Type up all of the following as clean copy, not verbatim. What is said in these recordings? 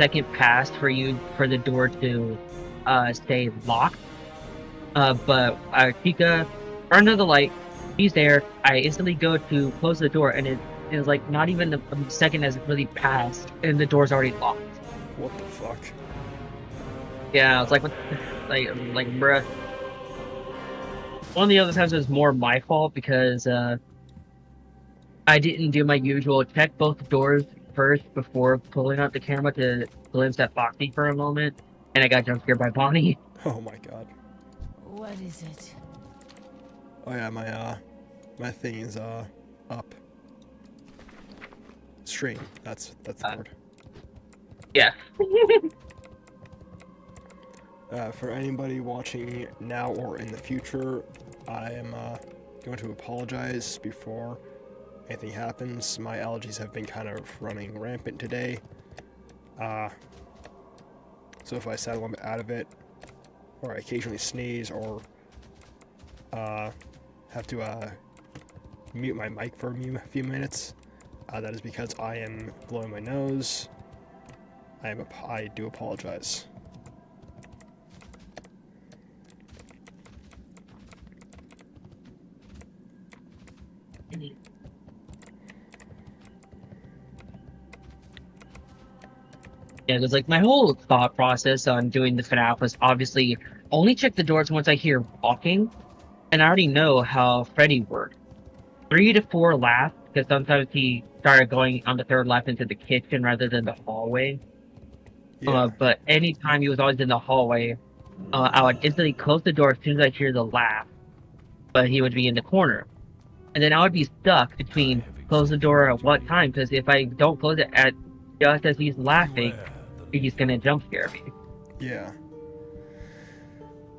second pass for the door to stay locked. But Chica under the light, she's there. I instantly go to close the door, and it is like not even a second has really passed, and the door's already locked. What the fuck? Yeah, I was like, what, like, bruh. One of the other times it was more my fault because I didn't do my usual check both doors first before pulling out the camera to glimpse at Foxy for a moment, and I got jump scared by Bonnie. Oh my god. What is it? Oh yeah, my thing is up. Stream. That's the word. Yeah. For anybody watching now or in the future, I am going to apologize before anything happens. My allergies have been kind of running rampant today. So if I sound a little bit out of it, or I occasionally sneeze, or have to mute my mic for a few minutes, that is because I am blowing my nose. I do apologize. Yeah, because like my whole thought process on doing the FNAF was obviously only check the doors once I hear walking, and I already know how Freddy works. 3 to 4 laps, because sometimes he started going on the third lap into the kitchen rather than the hallway. Yeah. But anytime he was always in the hallway, I would instantly close the door as soon as I hear the laugh, but he would be in the corner. And then I would be stuck between close the door at what time, because if I don't close it at just as he's laughing, he's gonna jump scare me. Yeah.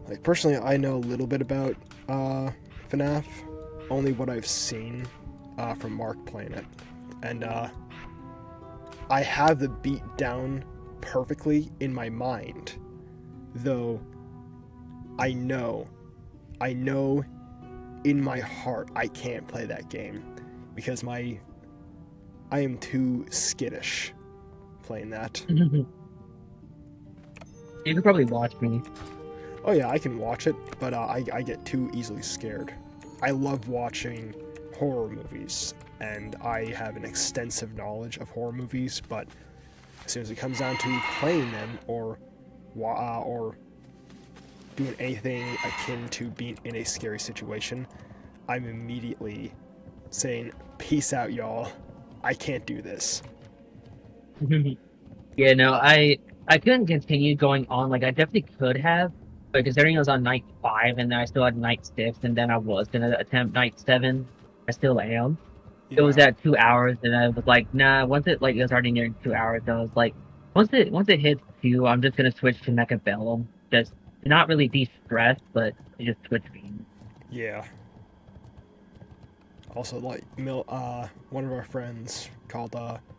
Like, personally, I know a little bit about FNAF, only what I've seen from Mark playing it. And I have the beat down perfectly in my mind, though I know in my heart I can't play that game because I am too skittish playing that. You could probably watch me. Oh yeah, I can watch it, but I get too easily scared. I love watching horror movies, and I have an extensive knowledge of horror movies, but as soon as it comes down to playing them or doing anything akin to being in a scary situation, I'm immediately saying, peace out, y'all. I can't do this. Yeah, no, I couldn't continue going on. Like, I definitely could have, but considering I was on night 5 and then I still had night 6, and then I was gonna attempt night 7, I still am. Yeah. It was at 2 hours, and I was like, nah. Once it like it was already near 2 hours, I was like, once it hits 2, I'm just gonna switch to Mecha Bell. Just not really be stressed, but just switch beams. Yeah. Also, like, one of our friends called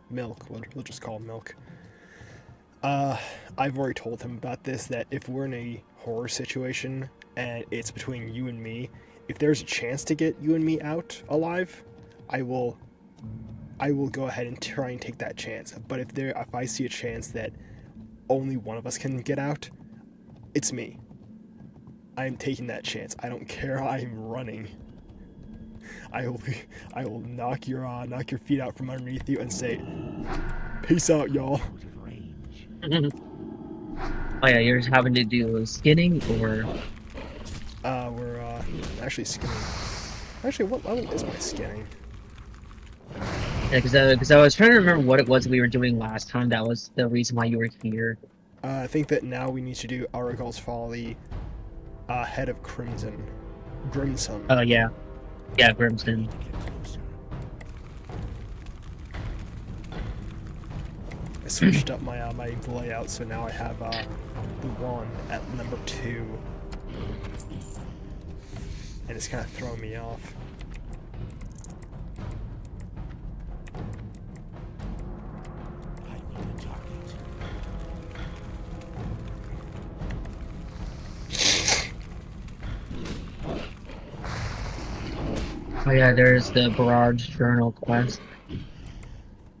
Milk, we'll just call him Milk. I've already told him about this, that if we're in a horror situation and it's between you and me, if there's a chance to get you and me out alive, I will go ahead and try and take that chance. But if I see a chance that only one of us can get out, it's me. I'm taking that chance. I don't care. I'm running. I will knock your feet out from underneath you and say, peace out, y'all. Oh yeah, you're just having to do skinning, or We're actually skinning. Actually, what level is my skinning? yeah, because I was trying to remember what it was we were doing last time. That was the reason why you were here. I think that now we need to do Aragal's Folly, Head of Crimson. Grimson. Oh yeah. Yeah, Grimson. I switched up my my layout, so now I have the one at number 2, and it's kind of throwing me off. Oh yeah, there's the Berard's Journal quest.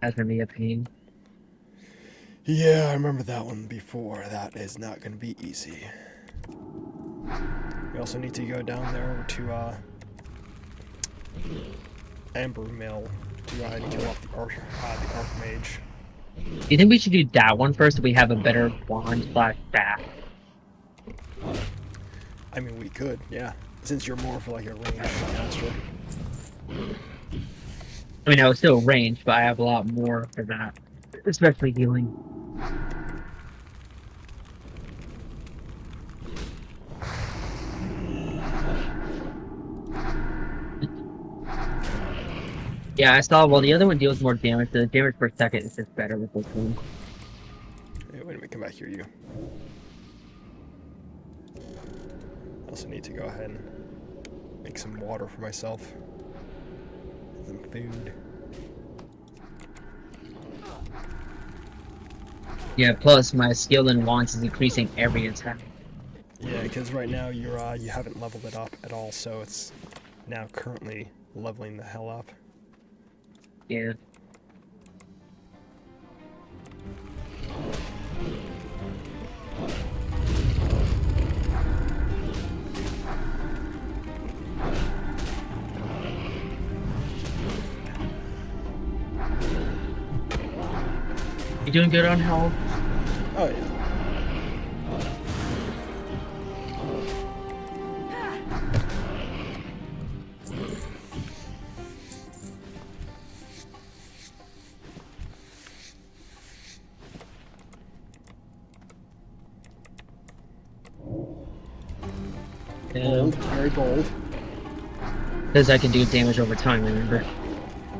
That's gonna be a pain. Yeah, I remember that one before. That is not going to be easy. We also need to go down there to Amber Mill to go ahead and kill off the Archmage. Do you think we should do that one first so we have a better wand slash staff? I mean, we could, yeah. Since you're more for like a ranged caster. I mean, I was still ranged, but I have a lot more for that. Especially healing. Yeah, I saw, well, the other one deals more damage, so the damage per second is just better with this one. Hey, wait a minute, come back here, you. I also need to go ahead and make some water for myself. Some food. Yeah, plus my skill in wands is increasing every attack. Yeah, because right now you're you haven't leveled it up at all, so it's now currently leveling the hell up. Yeah. You doing good on health? Oh yeah. Bold, very bold. Because I can do damage over time, remember?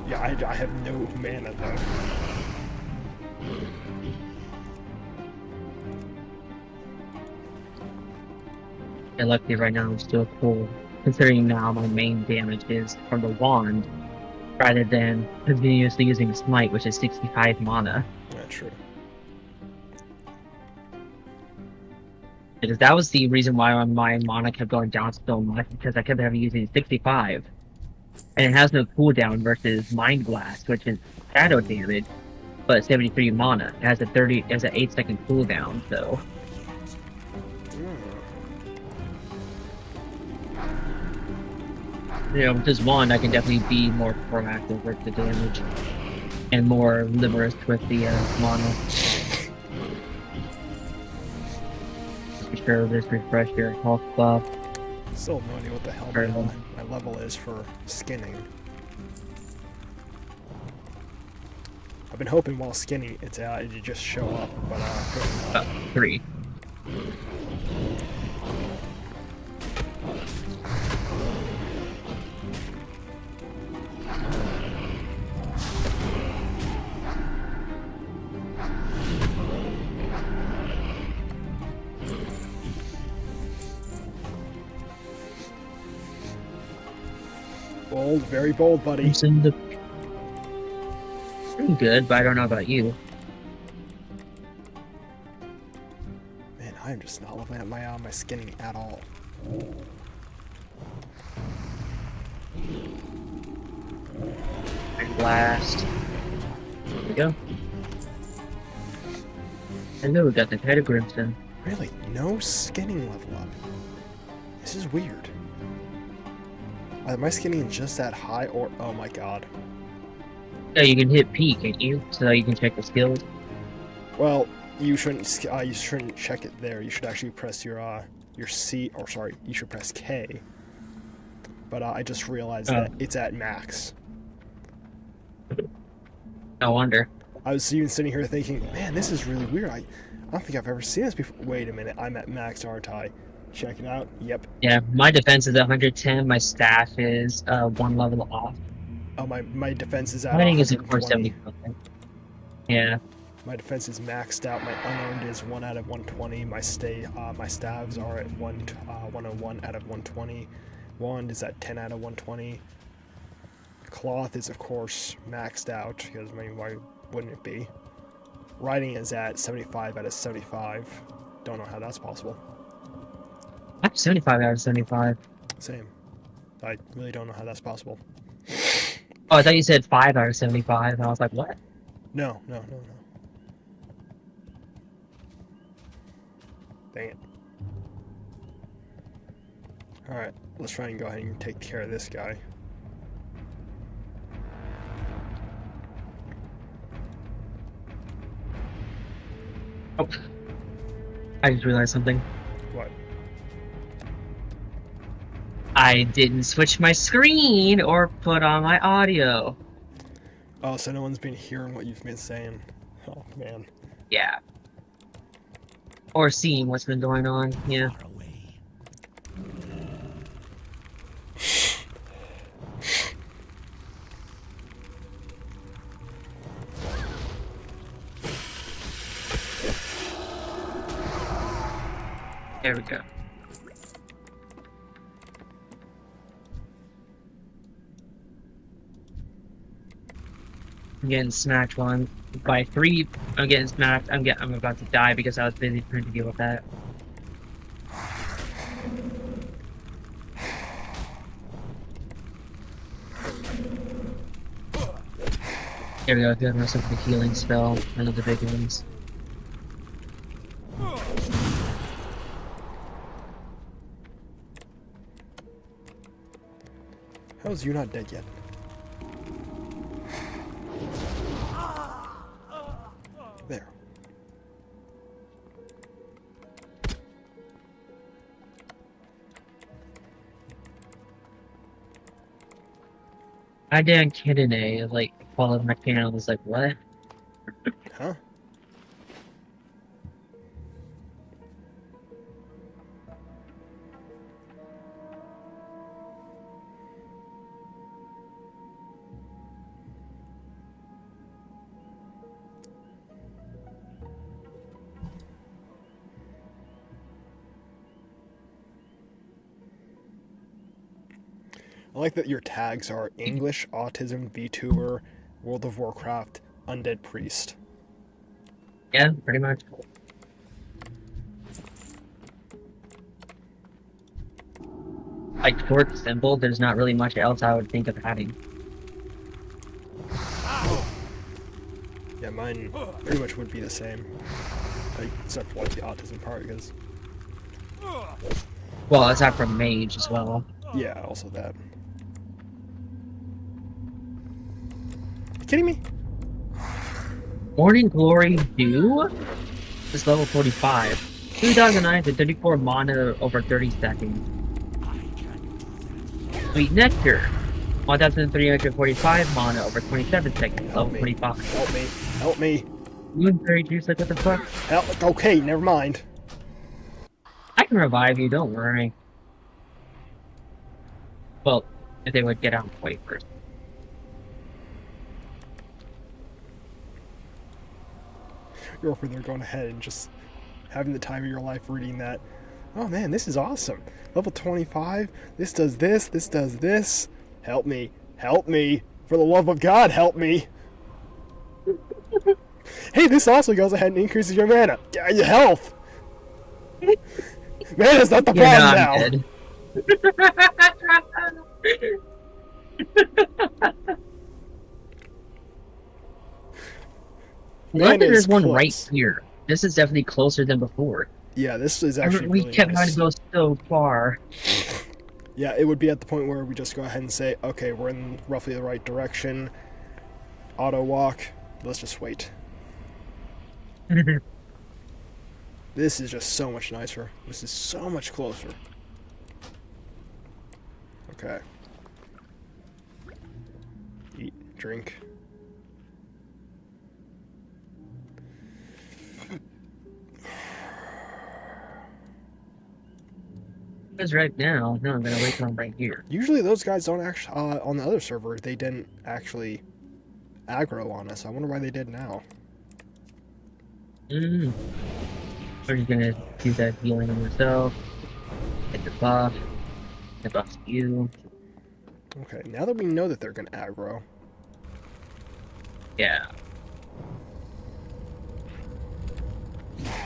Yeah, I have no mana though. And luckily right now I'm still full, considering now my main damage is from the wand, rather than continuously using Smite, which is 65 mana. Yeah, true. Because that was the reason why my mana kept going down so much, because I kept having using 65. And it has no cooldown versus Mind Blast, which is shadow damage, but 73 mana. It has a 8-second cooldown, so you know, with this wand I can definitely be more proactive with the damage. And more liberous with the mana. Be sure to just refresh your health buff. Still have no idea what the hell Very my, well. my level is for skinning. I've been hoping while skinning it'd just show up, but apparently not. 3. Bold, very bold, buddy. I'm good, but I don't know about you. Man, I am just not leveling up my skinning at all. And blast. There we go. Hello, we got the head of Grimstone. Really, no skinning level up. This is weird. Are my skinning just that high, or oh my god? Yeah, you can hit P, can't you? So you can check the skills. Well, you shouldn't check it there. You should actually press your C, or sorry, you should press K. But I just realized that it's at max. No wonder. I was even sitting here thinking, man, this is really weird. I don't think I've ever seen this before. Wait a minute, I'm at max, aren't I? Check it out. Yep. Yeah, my defense is 110. My staff is 1 level off. Oh, my defense is at Fighting is of 120. course 75. Yeah. My defense is maxed out. My unearned is 1 out of 120. My staves are at 101 out of 120. Wand is at 10 out of 120. Cloth is of course maxed out because I mean, why wouldn't it be? Riding is at 75 out of 75. Don't know how that's possible. I'm 75 out of 75. Same. I really don't know how that's possible. Oh, I thought you said 5 out of 75, and I was like, what? No. Dang it. Alright, let's try and go ahead and take care of this guy. Oh. I just realized something. What? I didn't switch my screen or put on my audio. Oh, so no one's been hearing what you've been saying. Oh, man. Yeah. Or seeing what's been going on, yeah. There we go. I'm getting smacked one by 3. I'm getting smacked. I'm about to die because I was busy trying to deal with that. There we go. Good. Most of the healing spell. One of the big ones. How's you not dead yet? There. I did Kidene, like, followed my channel. I was like, what? Huh? I like that your tags are English, Autism, VTuber, World of Warcraft, Undead Priest. Yeah, pretty much. Like, short, simple, there's not really much else I would think of adding. Yeah, mine pretty much would be the same. Like, except for like the autism part, because... Well, aside from mage as well. Yeah, also that. You kidding me? Morning Glory Dew is level 45. 2009 to 34 mana over 30 seconds. Sweet Nectar. 1345 mana over 27 seconds. Help Level me. 25. Help me. Help me. Moonberry Juice, like what the fuck? Help. Okay, never mind. I can revive you, don't worry. Well, if they would get out of the way first. You're over there going ahead and just having the time of your life reading that. Oh man, this is awesome. Level 25, this does this, this does this. Help me. Help me. For the love of God, help me. Hey, this also goes ahead and increases your mana. Yeah, your health. Mana's not the problem now. Dead. Luckily, there's one close. right here. This is definitely closer than before. Yeah, this is actually We really kept nice. trying to go so far. Yeah, it would be at the point where we just go ahead and say, okay, we're in roughly the right direction. Auto walk. Let's just wait. This is just so much nicer. This is so much closer. Okay. Eat, drink. Because right now, no, I'm gonna wait till I'm right here. Usually those guys don't actually, on the other server, they didn't actually aggro on us. I wonder why they did now. We're just gonna do that healing on yourself. Get the buff. The buff's you. Okay, now that we know that they're gonna aggro. Yeah.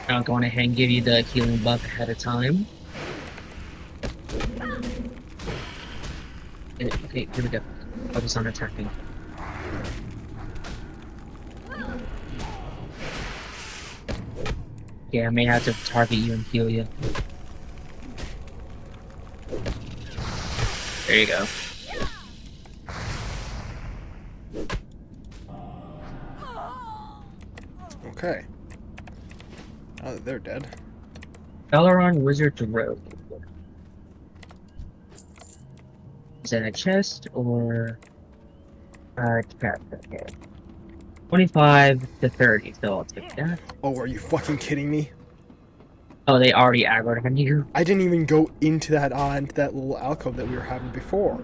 I'll go on ahead and give you the healing buff ahead of time. Okay, here we go. Focus on attacking. Yeah, I may have to target you and heal you. There you go. Okay. Oh, they're dead. Elrond Wizard's Robe. Is that a chest or chest? Okay. 25 to 30, so I'll take that. Oh, are you fucking kidding me? Oh, they already aggroed on you. I didn't even go into that little alcove that we were having before.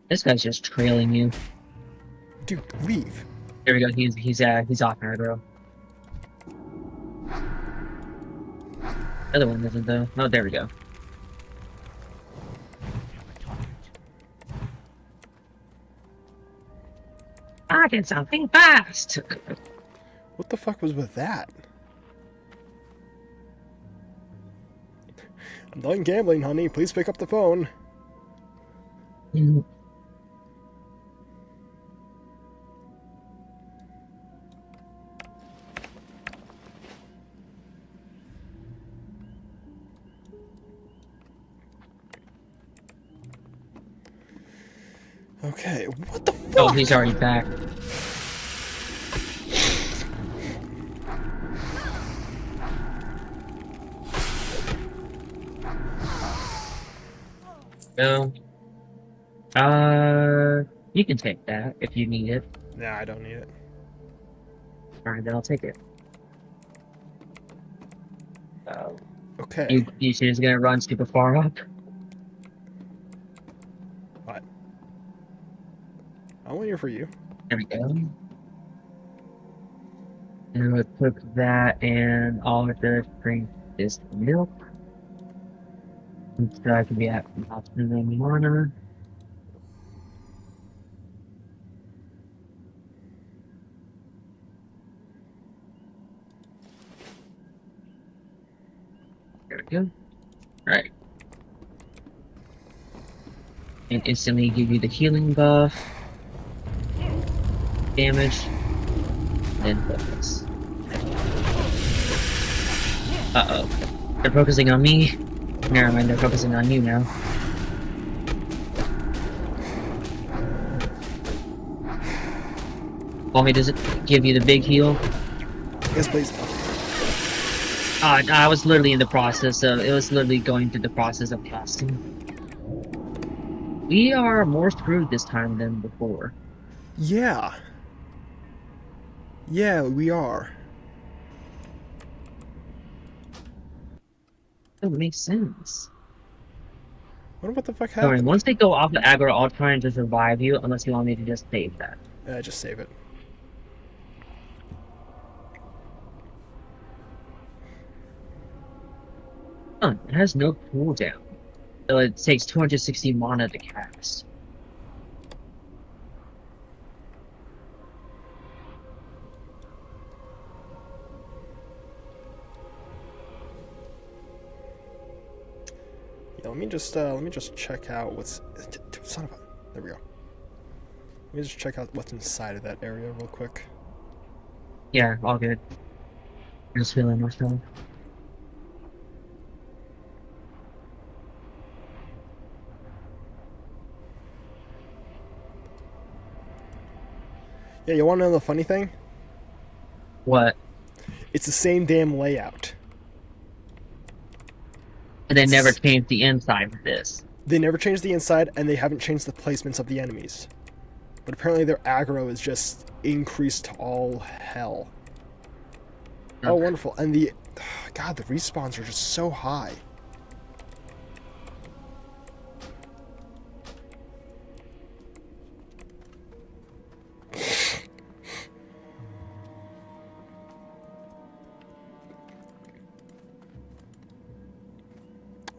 This guy's just trailing you. Dude, leave. There we go. He's off aggro. The other one isn't though. Oh, there we go. I did something fast. What the fuck was with that? I'm done gambling, honey. Please pick up the phone. Okay, what the fuck? Oh, he's already back. No. You can take that if you need it. Nah, I don't need it. Alright, then I'll take it. Okay. You see he's gonna run super far up? What? I'm waiting for you. There we go. And we'll cook that, and all of the drink is milk. So I can be at Austin and Mana. There we go. Alright. And instantly give you the healing buff. Damage. And focus. Uh-oh. They're focusing on me. Never mind, they're focusing on you now. Want me to give you the big heal? Yes, please. I was literally in the process of, it was literally going through the process of casting. We are more screwed this time than before. Yeah. Yeah, we are. That makes sense. Wonder what the fuck Alright, happened. once they go off the aggro, I'll try and just revive you, unless you want me to just save that. Just save it. Huh, it has no cooldown. So it takes 260 mana to cast. Yeah, let me just check out what's. Son of a. There we go. Let me just check out what's inside of that area real quick. Yeah, all good. Just feeling myself. Yeah, you want to know the funny thing? What? It's the same damn layout. And they never changed the inside of this. They never changed the inside, and they haven't changed the placements of the enemies. But apparently their aggro is just increased to all hell. Oh, wonderful. And the... God, the respawns are just so high.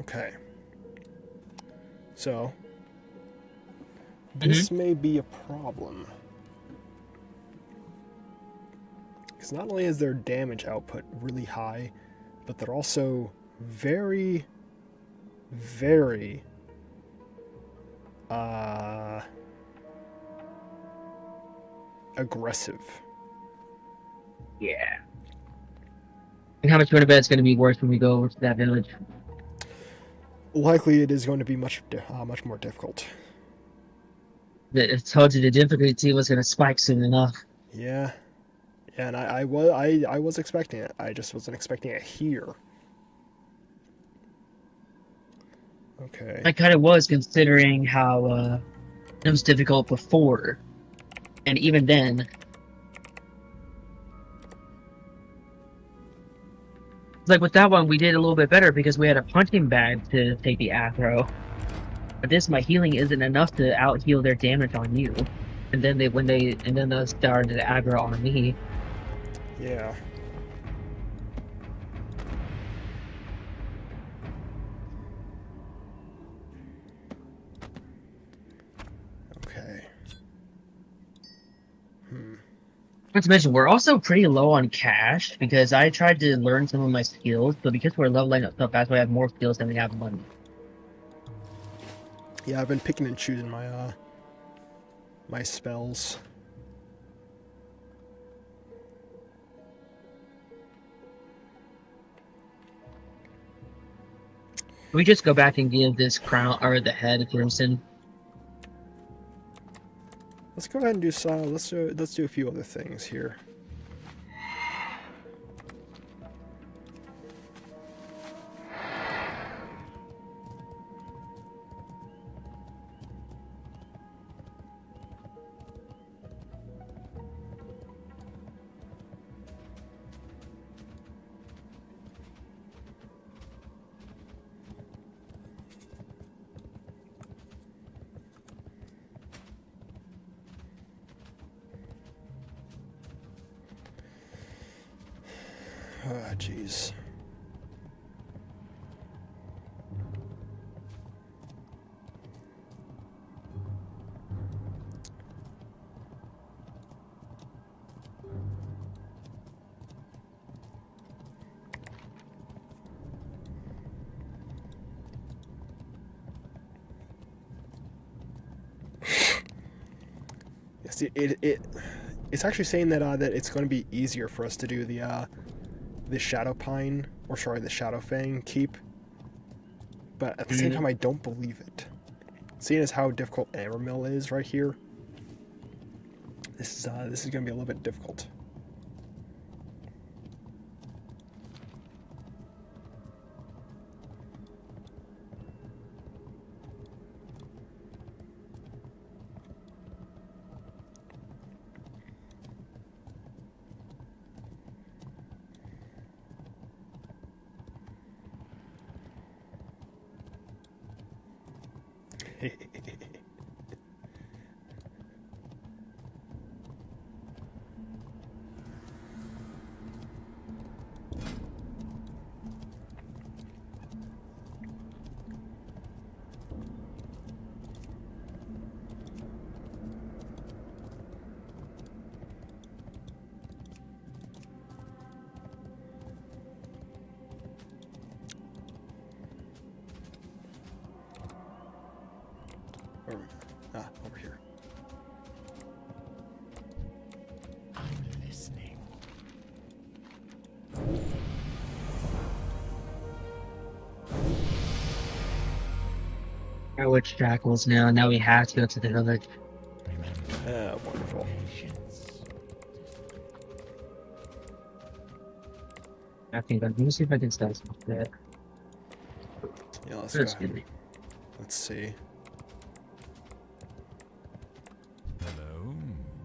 Okay. So, this may be a problem. Because not only is their damage output really high, but they're also very, very aggressive. Yeah. And how much you want to bet it's going to be worse when we go over to that village? Likely, it is going to be much more difficult. I told you the difficulty was going to spike soon enough. Yeah, and I was expecting it. I just wasn't expecting it here. Okay. I kind of was considering how it was difficult before, and even then, like with that one, we did a little bit better because we had a punching bag to take the aggro. But this, my healing isn't enough to out heal their damage on you. And then they started to aggro on me. Yeah. Okay. Not to mention, we're also pretty low on cash because I tried to learn some of my skills, but because we're leveling up so fast, we have more skills than we have money. Yeah, I've been picking and choosing my my spells. We just go back and give this crown or the head to Crimson. Let's go ahead and do some. Let's do a few other things here. Ah, jeez. Yes, it's actually saying that that it's going to be easier for us to do the Shadow Pine, or sorry, the Shadow Fang keep. But at the same time, I don't believe it. Seeing as how difficult Aramil is right here, this is going to be a little bit difficult. Over here. I'm listening. Our witch jackals now. Now we have to go to the village. Wonderful. Patience. I think let me see if I can start something that. Yeah, let's That's go. good. Let's see.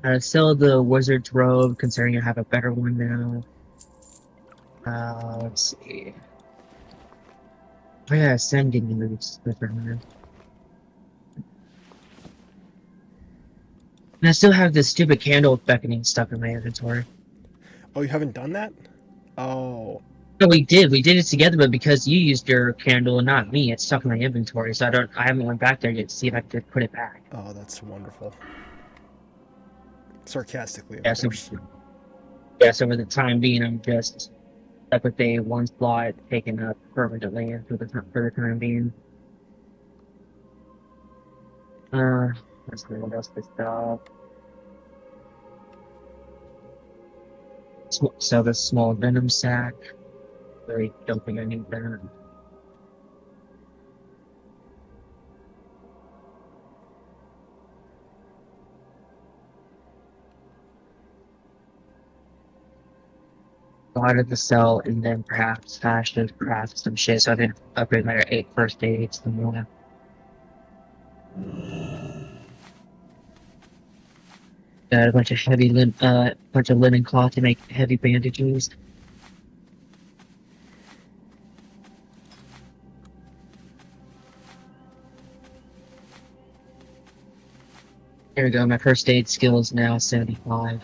Hello. Sell the wizard's robe, considering I have a better one now. Let's see. Oh yeah, sending moves. And I still have this stupid candle beckoning stuff in my inventory. Oh, you haven't done that? Oh. No, we did. We did it together, but because you used your candle and not me, it's stuck in my inventory. So I haven't went back there yet to see if I could put it back. Oh, that's wonderful. Sarcastically, of Yeah, so, course. yeah, so for the time being, I'm just stuck with a one slot taken up permanently for the time being. Let's see what else this stuff. Sell this small venom sack. Really don't think I need that. Go out of the cell and then perhaps fashion craft some shit so I can upgrade my 8 first aids and more. Got a bunch of bunch of linen cloth to make heavy bandages. Here we go. My first aid skill is now 75.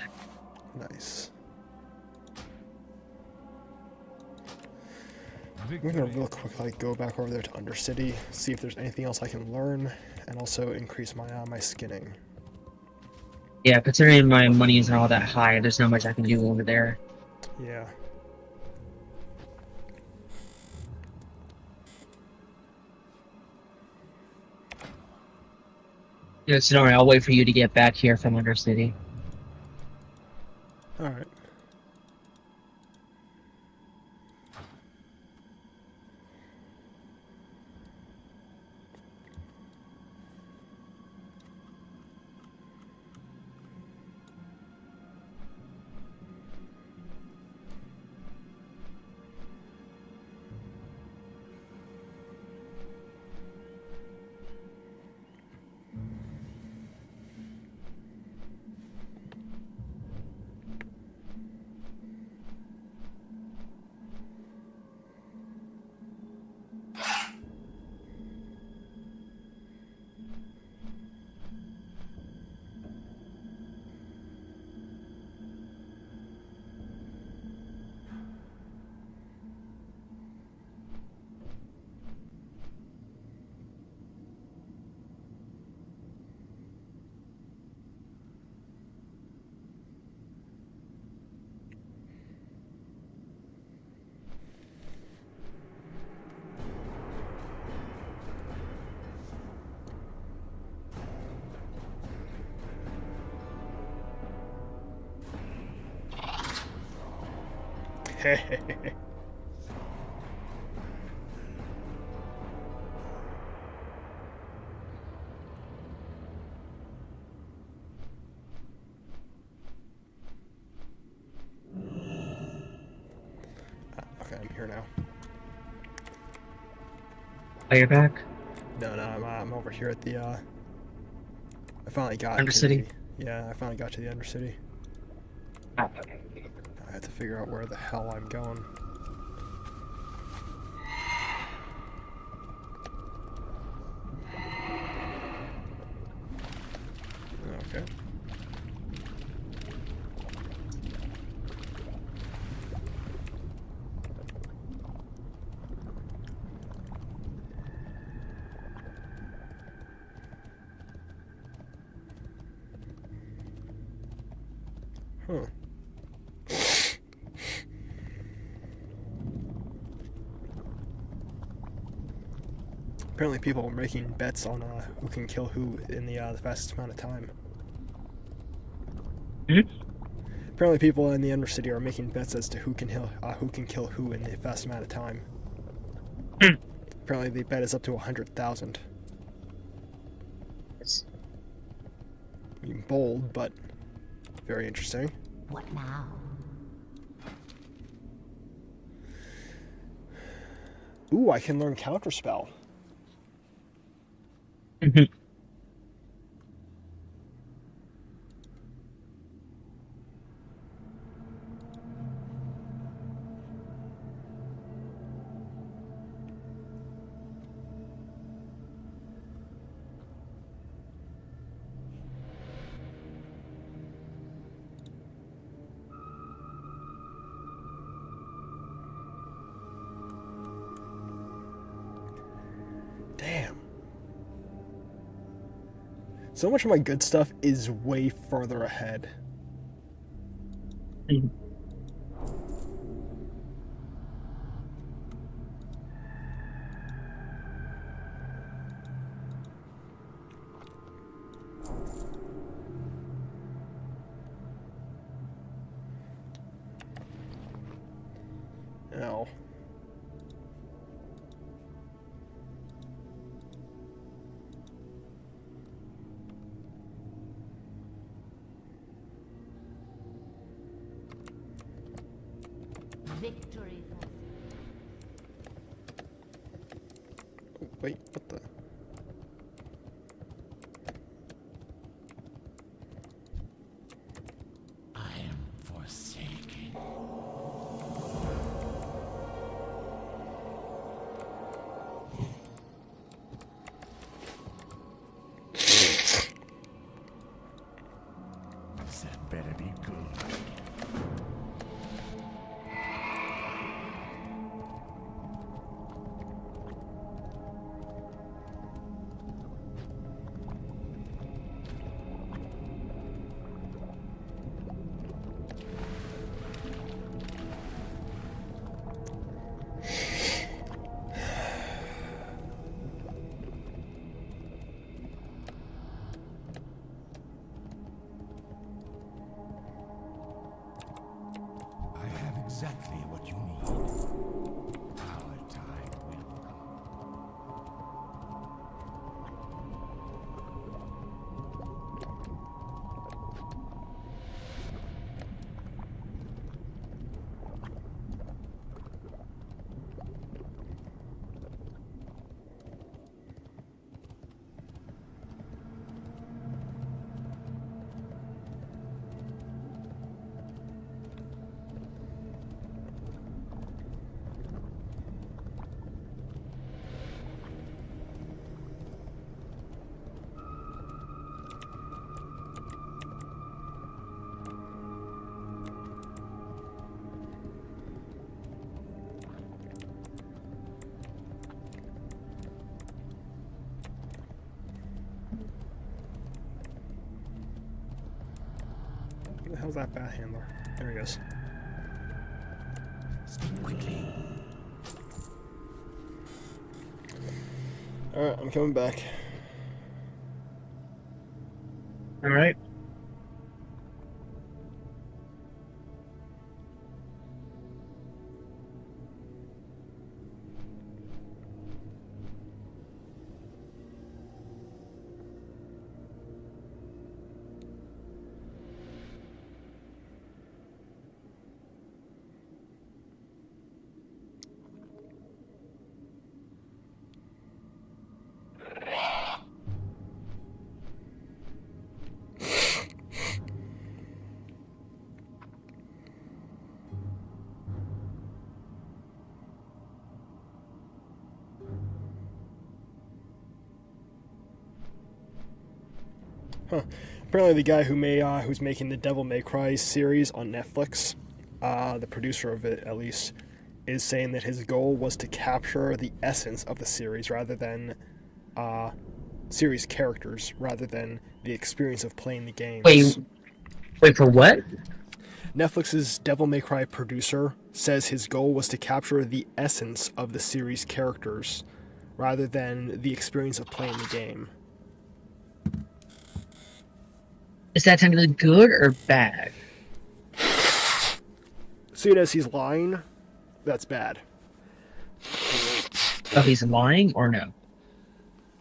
Nice. I'm gonna real quick go back over there to Undercity, see if there's anything else I can learn, and also increase my skinning. Yeah, considering my money isn't all that high, there's not much I can do over there. Yeah. Yeah, so don't worry, I'll wait for you to get back here from Undercity. Alright. Okay, I'm here now. Oh, you're back? No, I'm over here at the, I finally got Undercity? to the, yeah, I finally got to the Undercity. Oh, okay. I have to figure out where the hell I'm going. Okay. Huh. Apparently people are making bets on who can kill who in the fastest amount of time. Mhm. Apparently people in the Undercity are making bets as to who can kill who in the fastest amount of time. Apparently the bet is up to 100,000. Yes. I mean, bold, but very interesting. What now? Ooh, I can learn Counterspell. Mhm. Damn. So much of my good stuff is way further ahead. Mhm. Oh. Victory. Oh, wait, what the? I am forsaken. That better be good. I have exactly what you need. Our time will come. Who the hell's that bat handler? There he goes. Speak quickly. Alright, I'm coming back. All right. Huh. Apparently, the guy who's making the Devil May Cry series on Netflix, the producer of it at least, is saying that his goal was to capture the essence of the series rather than series characters, rather than the experience of playing the games. Wait for what? Netflix's Devil May Cry producer says his goal was to capture the essence of the series characters rather than the experience of playing the game. Is that technically good or bad? Seeing as he's lying, that's bad. Oh, he's lying or no?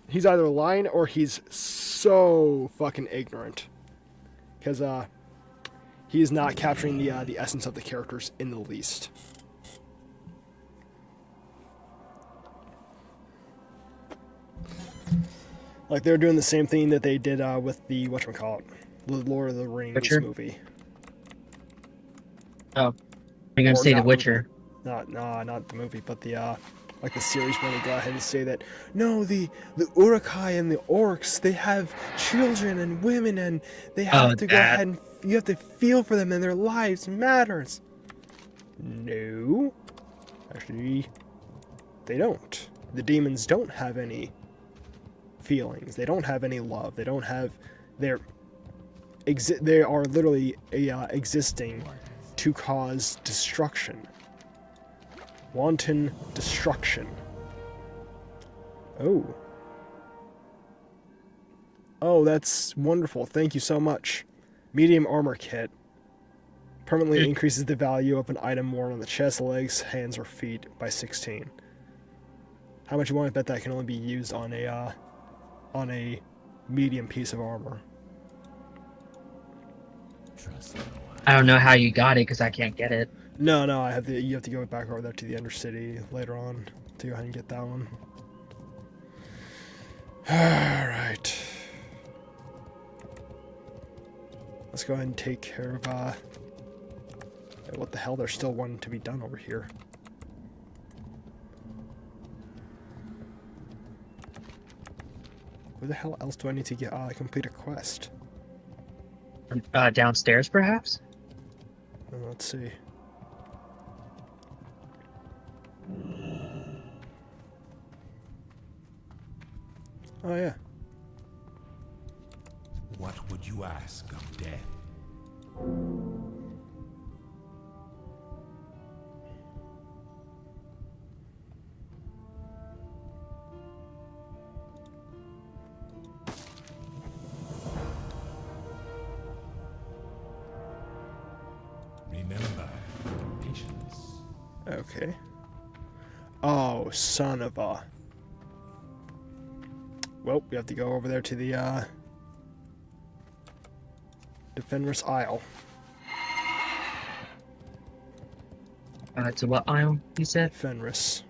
He's either lying or he's so fucking ignorant. Because he is not capturing the essence of the characters in the least. Like they're doing the same thing that they did with the whatchamacallit, the Lord of the Rings Witcher? movie. Oh, I'm gonna Or say The not Witcher. Not the movie, but the like the series where they go ahead and say that no, the Urukai and the orcs, they have children and women and they have to go that. ahead and you have to feel for them and their lives matters. No, actually, they don't. The demons don't have any feelings. They don't have any love. They don't have their they are literally existing to cause destruction. Wanton destruction. Oh. Oh, that's wonderful. Thank you so much. Medium armor kit. Permanently increases the value of an item worn on the chest, legs, hands, or feet by 16. How much you want to bet that can only be used on a medium piece of armor? Trust no one. I don't know how you got it because I can't get it. No, I have to. You have to go back over there to the Undercity later on to go ahead and get that one. All right. Let's go ahead and take care of. What the hell? There's still one to be done over here. Where the hell else do I need to get complete a quest? Downstairs, perhaps? Let's see. Oh yeah. What would you ask of death? Remember, patience. Okay. Oh, son of a. Well, we have to go over there to the Defender's Isle. To what aisle, you said? Fenris.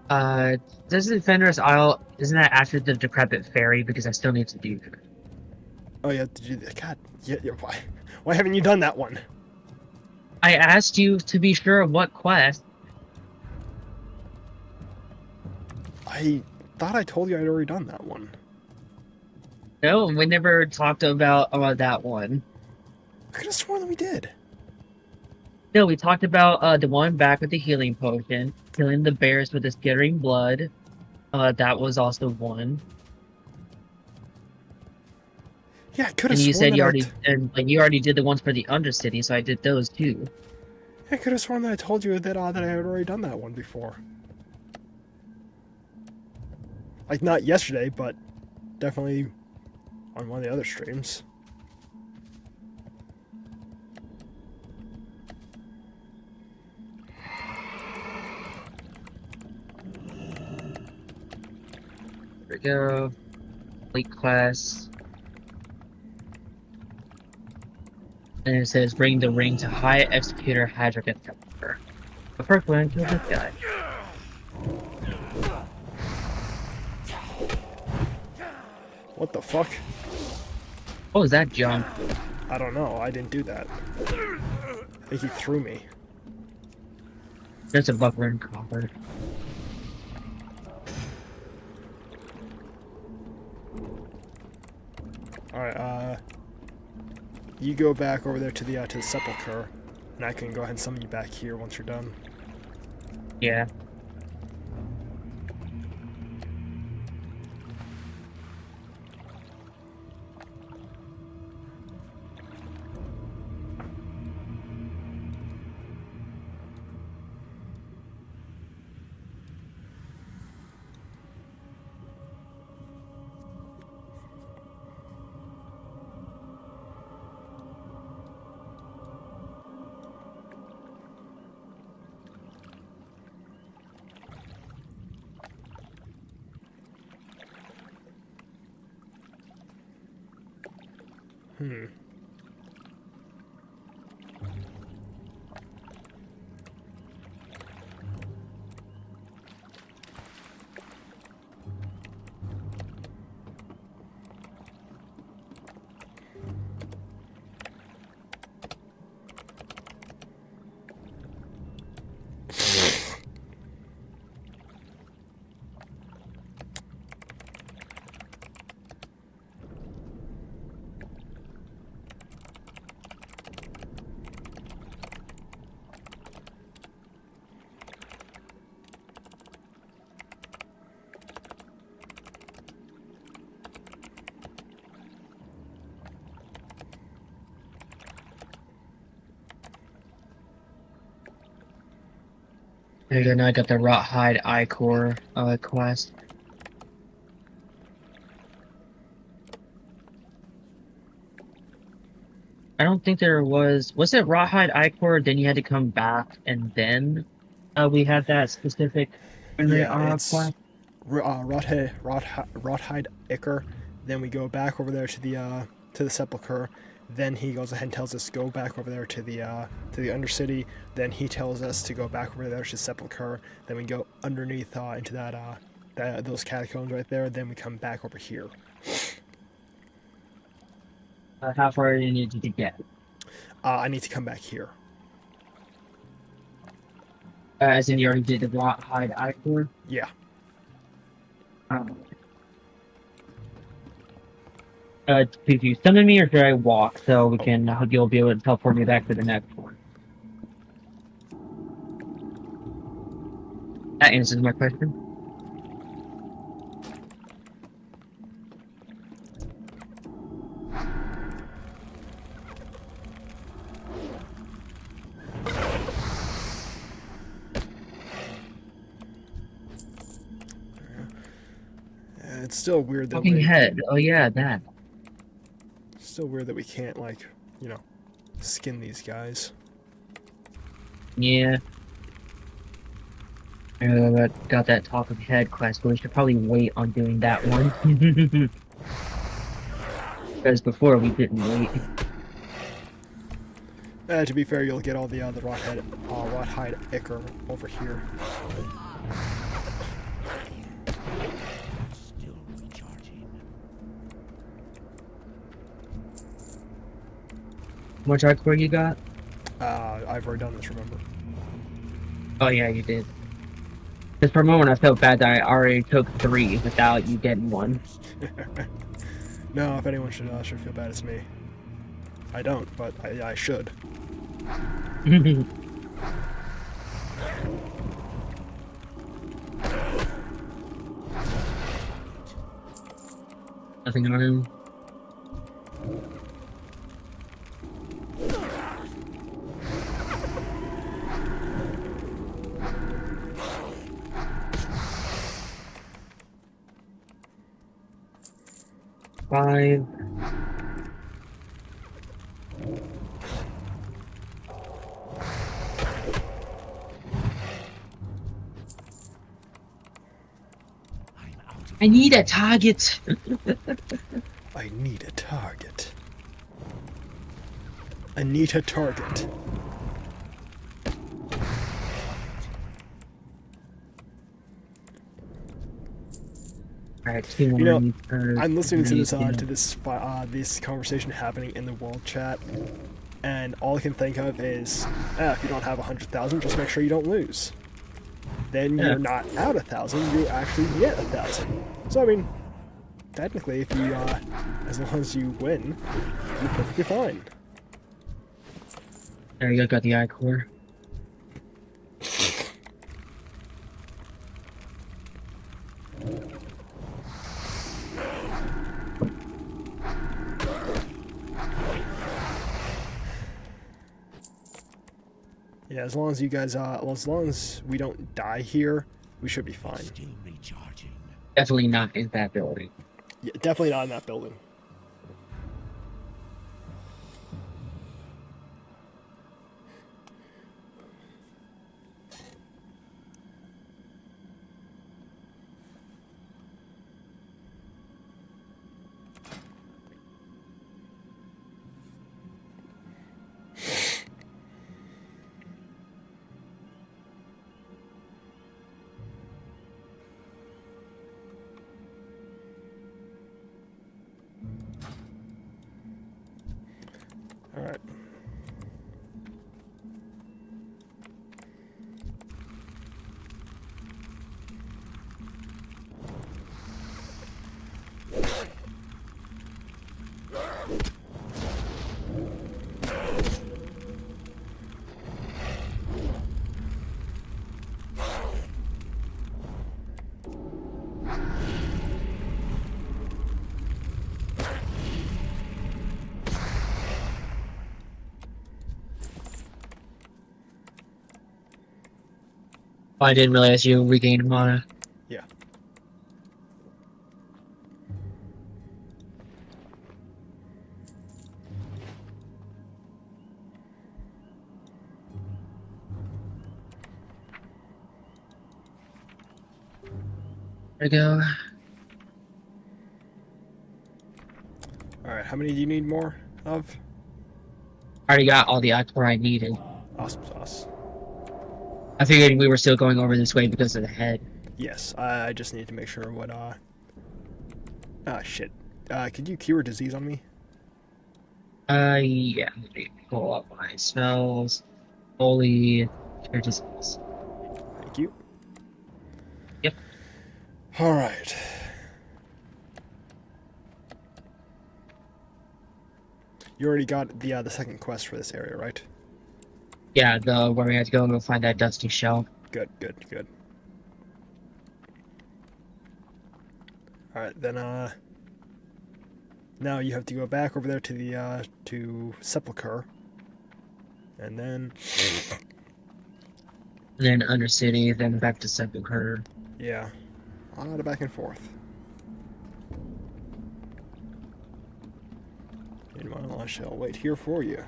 Does the Defender's Isle, isn't that after the Decrepit Ferry? Because I still need to do that. Oh yeah, did you? God, yeah. Why haven't you done that one? I asked you to be sure of what quest. I thought I told you I'd already done that one. No, we never talked about that one. I could have sworn that we did. No, we talked about the one back with the healing potion, killing the bears with the skittering blood. That was also one. Yeah, I could have And you sworn said that you already you already did the ones for the Undercity, so I did those too. I could have sworn that I told you that I had already done that one before. Like not yesterday, but definitely on one of the other streams. There we go. Elite class. And it says bring the ring to High Executor Hadric Temper. But first, we're gonna kill this guy. What the fuck? What was that jump? I don't know. I didn't do that. I think he threw me. There's a buckler and copper. Alright, you go back over there to the sepulcher, and I can go ahead and summon you back here once you're done. Yeah. There you go, now I got the Rothhide Ichor quest. I don't think there was. Was it Rawhide Ichor? Then you had to come back, and then we had that specific Yeah, it's quest. Rothhide Icker. Then we go back over there to the Sepulchre. Then he goes ahead and tells us to go back over there to the Undercity. Then he tells us to go back over there to Sepulchre. Then we go underneath into those catacombs right there. Then we come back over here. How far do you need to get? I need to come back here. As in, you already did the Rawhide Ichor. Yeah. Could you summon me, or should I walk so we can? You'll be able to teleport me back to the next one. That answers my question. It's still weird that Fucking head. Oh yeah, that. still weird that we can't like, skin these guys. Yeah. I got that talking head quest, but we should probably wait on doing that one. Because before we didn't wait. To be fair, you'll get all the Rothhide Icker over here. Still recharging. How much hardcore you got? I've already done this, remember? Oh yeah, you did. Just for a moment, I felt bad that I already took 3 without you getting 1. No, if anyone should feel bad, it's me. I don't, but I should. Nothing on him. Five. I'm out of I need a target. I need a target. I need a target. Alright, 2 more. You know, I'm listening to this conversation happening in the world chat, and all I can think of is, if you don't have 100,000, just make sure you don't lose. Then Yeah. you're not out 1,000; you actually get 1,000. So I mean, technically, if you, as long as you win, you're perfectly fine. There you go, got the Ichor. Yeah, as long as you guys, as long as we don't die here, we should be fine. still recharging. Definitely not in that building. Yeah, definitely not in that building. All right. I didn't realize you regained mana. Yeah. There we go. Alright, how many do you need more of? I already got all the aqua I needed. Awesome sauce. I figured we were still going over this way because of the head. Yes, I just need to make sure what, Ah, shit. Could you cure disease on me? Yeah. Let me pull up my spells. Holy cure disease. Thank you. Yep. Alright. You already got the second quest for this area, right? Yeah, the where we had to go and go find that dusty shell. Good, good, good. Alright, then, now you have to go back over there to the, to Sepulchre. And then... And then Undercity, then back to Sepulchre. Yeah. A lot of back and forth. Meanwhile, I shall wait here for you.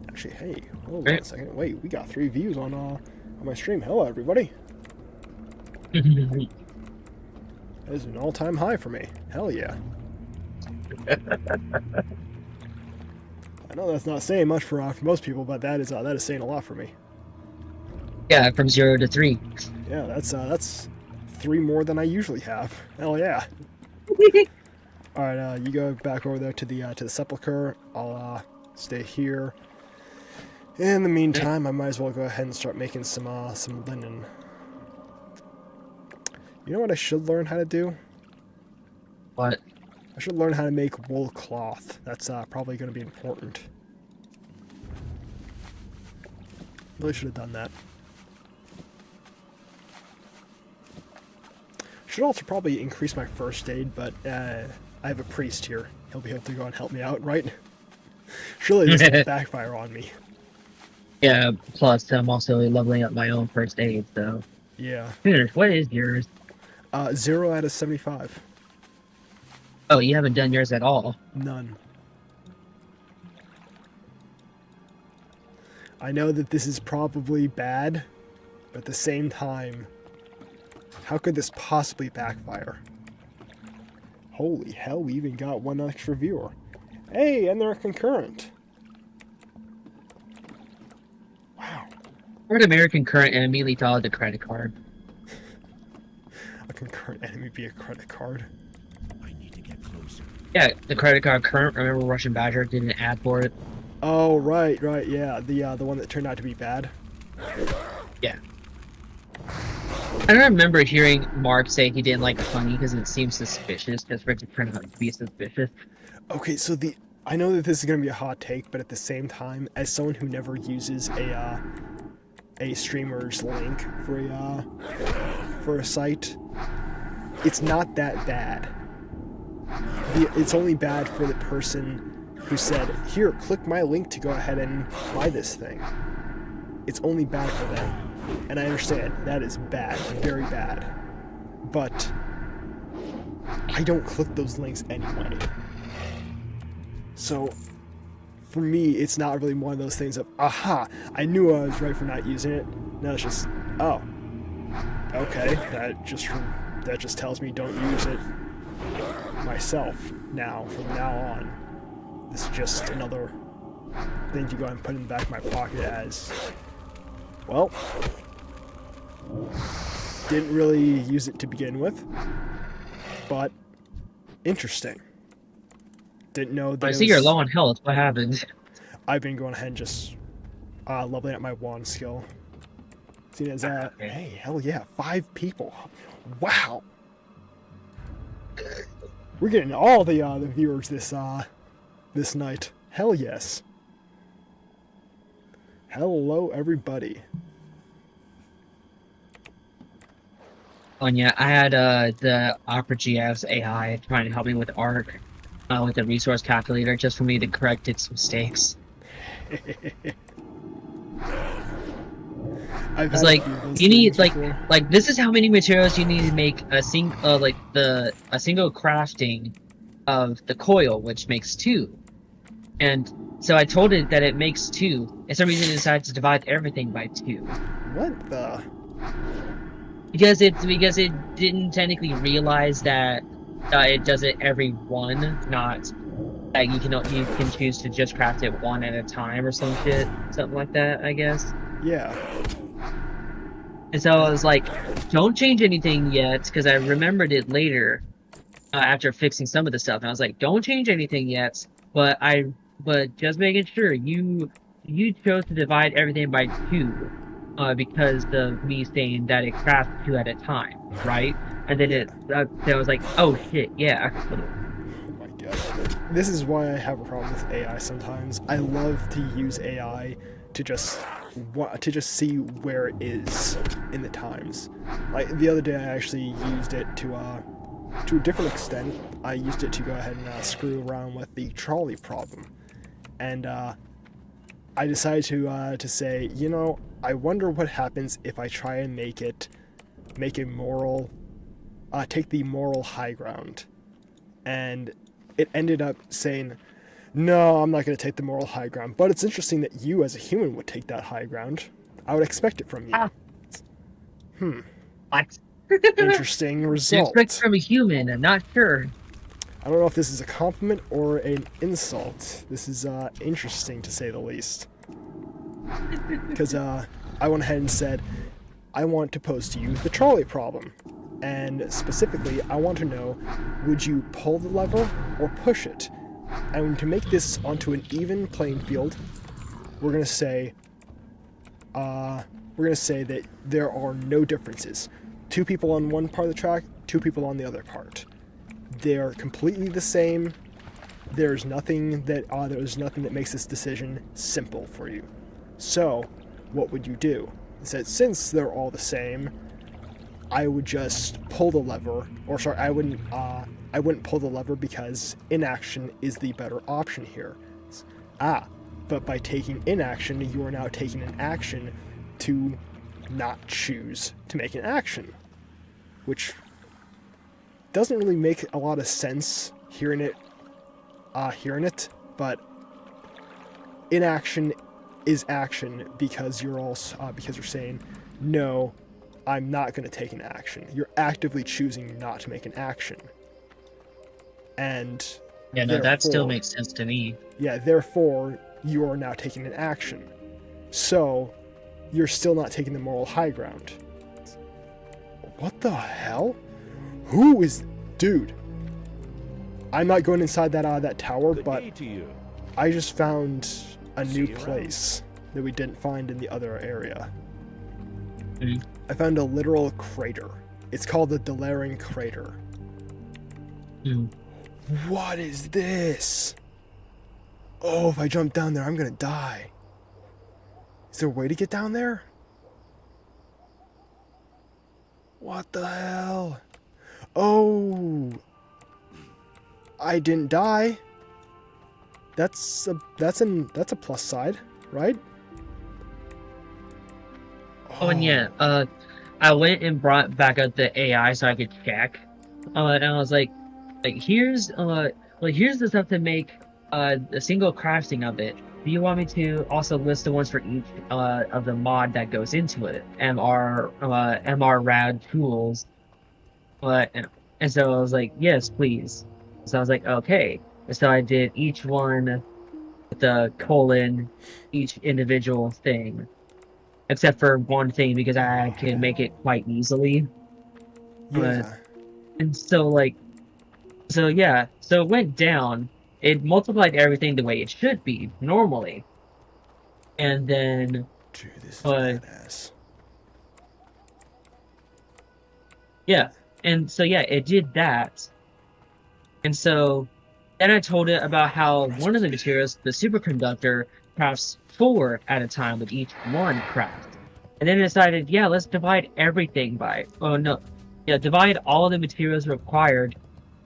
Actually, hey, hold on a second. Wait, we got 3 views on my stream. Hello, everybody. That is an all-time high for me. Hell yeah. I know that's not saying much for most people, but that is saying a lot for me. Yeah, from 0 to 3. Yeah, that's 3 more than I usually have. Hell yeah. All right, you go back over there to the Sepulchre. I'll stay here. In the meantime, I might as well go ahead and start making some linen. You know what I should learn how to do? What? I should learn how to make wool cloth. That's probably going to be important. Really should have done that. Should also probably increase my first aid, but I have a priest here. He'll be able to go and help me out, right? Surely this will backfire on me. Yeah, plus I'm also leveling up my own first aid, so... Yeah. What is yours? 0 out of 75. Oh, you haven't done yours at all. None. I know that this is probably bad, but at the same time, how could this possibly backfire? Holy hell, we even got 1 extra viewer. Hey, and they're concurrent. Wow. Heard American current and immediately thought of the credit card. A concurrent enemy be a credit card? I need to get closer. Yeah, the credit card current. Remember Russian Badger did an ad for it? Oh, right, yeah. The one that turned out to be bad. Yeah. I remember hearing Mark say he didn't like Honey because it seemed suspicious, because Richard turned out to be suspicious. Okay, so I know that this is going to be a hot take, but at the same time, as someone who never uses a streamer's link for a site, it's not that bad. It's only bad for the person who said, "Here, click my link to go ahead and buy this thing." It's only bad for them. And I understand, that is bad, very bad. But I don't click those links anyway. So, for me, it's not really one of those things of, aha, I knew I was right for not using it. No, it's just, oh, okay, that just tells me don't use it myself now, from now on. This is just another thing to go and put in the back of my pocket as, well, didn't really use it to begin with, but interesting. Didn't know that I see you're low on health. What happened? I've been going ahead and just leveling up my wand skill. Seeing as that, hey, hell yeah, 5 people. Wow. We're getting all the viewers this night. Hell yes. Hello, everybody. And yeah, I had the Opera GS AI trying to help me with ARC, with the resource calculator, just for me to correct its mistakes. It's like you need like this is how many materials you need to make a single crafting of the coil, which makes 2. And so I told it that it makes 2, and for some reason it decided to divide everything by 2. What the? because it didn't technically realize that it does it every one, not that you can choose to just craft it one at a time or some shit, something like that, I guess. Yeah. And so I was like, don't change anything yet, because I remembered it later after fixing some of the stuff, and I was like, don't change anything yet, but just making sure you chose to divide everything by two, because of me saying that it crafts two at a time, right? And then then I was like, oh shit, yeah. Oh my god. This is why I have a problem with AI sometimes. I love to use AI to just see where it is in the times. Like the other day, I actually used it to a different extent. I used it to go ahead and screw around with the trolley problem, and I decided to say, you know, I wonder what happens if I try and make a moral, take the moral high ground, and it ended up saying, no, I'm not going to take the moral high ground, but it's interesting that you as a human would take that high ground. I would expect it from you. Ah. What? Interesting You result. expect from a human, I'm not sure. I don't know if this is a compliment or an insult. This is interesting to say the least. Because I went ahead and said, I want to pose to you the trolley problem. And specifically, I want to know, would you pull the lever or push it? And to make this onto an even playing field, we're going to say that there are no differences. Two people on one part of the track, two people on the other part. They're completely the same. There's nothing that makes this decision simple for you. So, what would you do? It said, since they're all the same, I would just pull the lever, or sorry, I wouldn't pull the lever because inaction is the better option here. But by taking inaction, you are now taking an action to not choose to make an action, which doesn't really make a lot of sense hearing it, but inaction is action because you're saying, no, I'm not going to take an action. You're actively choosing not to make an action. And Yeah, no, that still makes sense to me. yeah, therefore, you are now taking an action. So, you're still not taking the moral high ground. What the hell? Who is... Dude. I'm not going inside that tower, but I just found a new place that we didn't find in the other area. Mm. I found a literal crater. It's called the Delaring Crater. Mm. What is this? Oh, if I jump down there, I'm gonna die. Is there a way to get down there? What the hell? Oh, I didn't die. That's a plus side, right? Oh, and yeah, I went and brought back up the AI so I could check, and I was like here's the stuff to make a single crafting of it. Do you want me to also list the ones for each of the mod that goes into it? MR rad tools, and so I was like, yes, please. So I was like, okay. And so I did each one with the colon, each individual thing. Except for one thing, because I can make it quite easily. Yeah. And so it went down. It multiplied everything the way it should be, normally. And then... Dude, this is badass. Yeah, and so yeah, it did that. And so then I told it about how one of the materials, the superconductor, crafts 4 at a time with each one craft. And then I decided, yeah, let's divide everything by... Oh, no. Yeah, divide all the materials required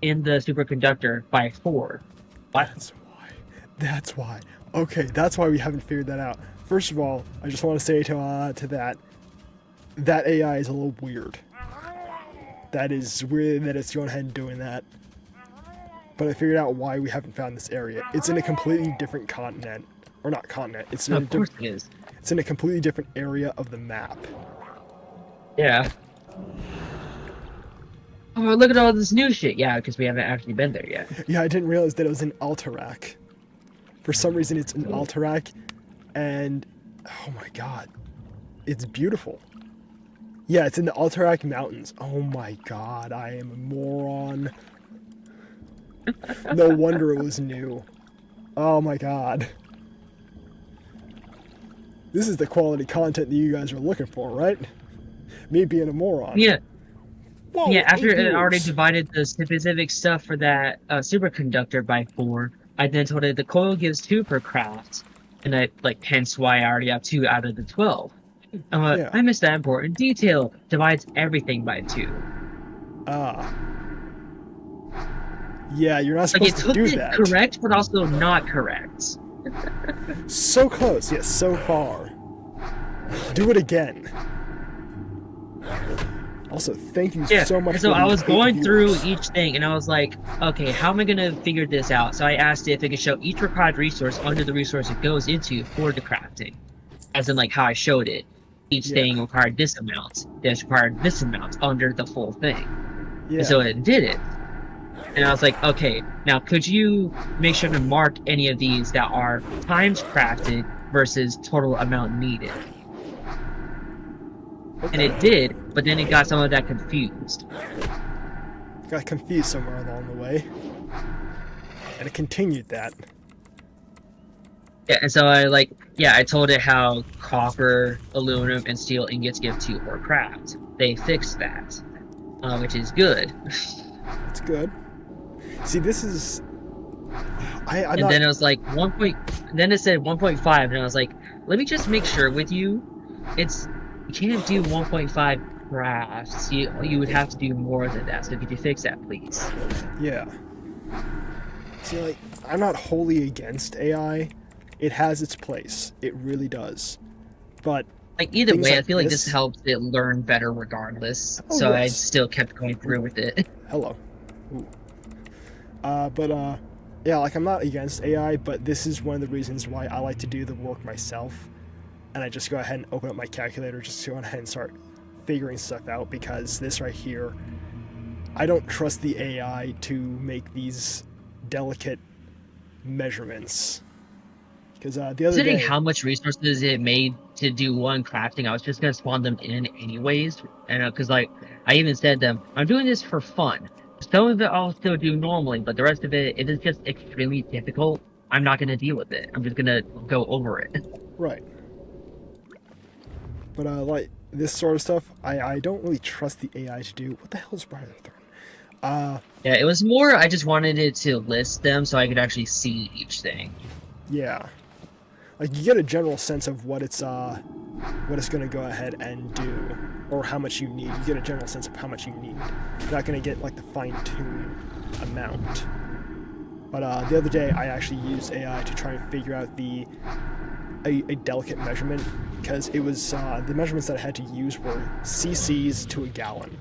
in the superconductor by 4. What? That's why. Okay, that's why we haven't figured that out. First of all, I just want to say to that AI is a little weird. That is weird that it's going ahead and doing that. But I figured out why we haven't found this area. It's in a completely different continent. Or not continent. It's in Of course it is. It's in a completely different area of the map. Yeah. Oh, look at all this new shit. Yeah, because we haven't actually been there yet. Yeah, I didn't realize that it was an Alterac. For some reason, it's an Alterac, and oh my god, it's beautiful. Yeah, it's in the Alterac Mountains. Oh my god, I am a moron. No wonder it was new. Oh my god. This is the quality content that you guys are looking for, right? Me being a moron. Yeah. Whoa, Yeah, after 8 it already years. divided the specific stuff for that superconductor by 4, I then told it the coil gives 2 per craft, and hence why I already have 2 out of the 12. Yeah. I missed that important detail. Divides everything by 2. Yeah, you're not Like, supposed it to took do it that. correct, but also not correct. So close, yet so far. Do it again. Also, thank you Yeah, so much and so for I the was 8 going through viewers. each thing, and I was like, okay, how am I going to figure this out? So I asked it if it could show each required resource under the resource it goes into for the crafting. As in, like, how I showed it. Each Yeah. thing required this amount. This required this amount under the full thing. Yeah. And so it did it. And I was like, okay, now could you make sure to mark any of these that are times crafted versus total amount needed? And it did, but then it got some of that confused. Got confused somewhere along the way. And it continued that. Yeah, and so I told it how copper, aluminum, and steel ingots give 2 per craft. They fixed that, which is good. It's good. See, this is... I'm And not... then it was like then it said 1.5, and I was like, let me just make sure with you. You can't do 1.5 crafts. You would have to do more than that. So could you fix that, please? Yeah. See, like, I'm not wholly against AI. It has its place. It really does. But Like, either things way, I like feel like this- this helps it learn better regardless. Oh, So I yes. still kept going through with it. hello. Ooh. Yeah, like, I'm not against AI, but this is one of the reasons why I like to do the work myself. And I just go ahead and open up my calculator just to go ahead and start figuring stuff out, because this right here, I don't trust the AI to make these delicate measurements. Because the other Considering day... how much resources it made to do one crafting, I was just gonna spawn them in anyways. And because I even said to them, I'm doing this for fun. Some of it I'll still do normally, but the rest of it, if it's just extremely difficult, I'm not gonna deal with it. I'm just gonna go over it. Right. But like this sort of stuff, I don't really trust the AI to do. What the hell is Brian Throne? Yeah, it was more I just wanted it to list them so I could actually see each thing. Yeah. Like, you get a general sense of what it's gonna go ahead and do, or how much you need. You get a general sense of how much you need. You're not gonna get like the fine-tuned amount. But the other day, I actually used AI to try and figure out a delicate measurement, because it was the measurements that I had to use were cc's to a gallon,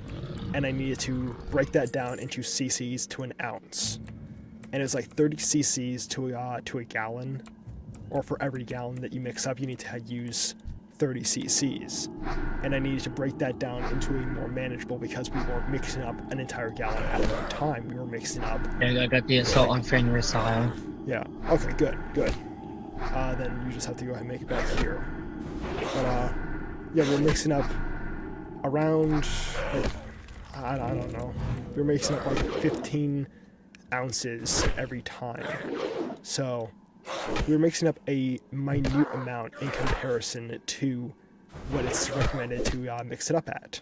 and I needed to break that down into cc's to an ounce, and it was like 30 cc's to a gallon, or for every gallon that you mix up, you need to use 30 cc's, and I needed to break that down into a more manageable, because we weren't mixing up an entire gallon at one time. We were mixing up... Yeah, I got the assault on Fenrir style. Yeah. Okay. Good. Then you just have to go ahead and make it back here. But yeah, we're mixing up around... I don't know. We're mixing up like 15 ounces every time. So we're mixing up a minute amount in comparison to what it's recommended to mix it up at.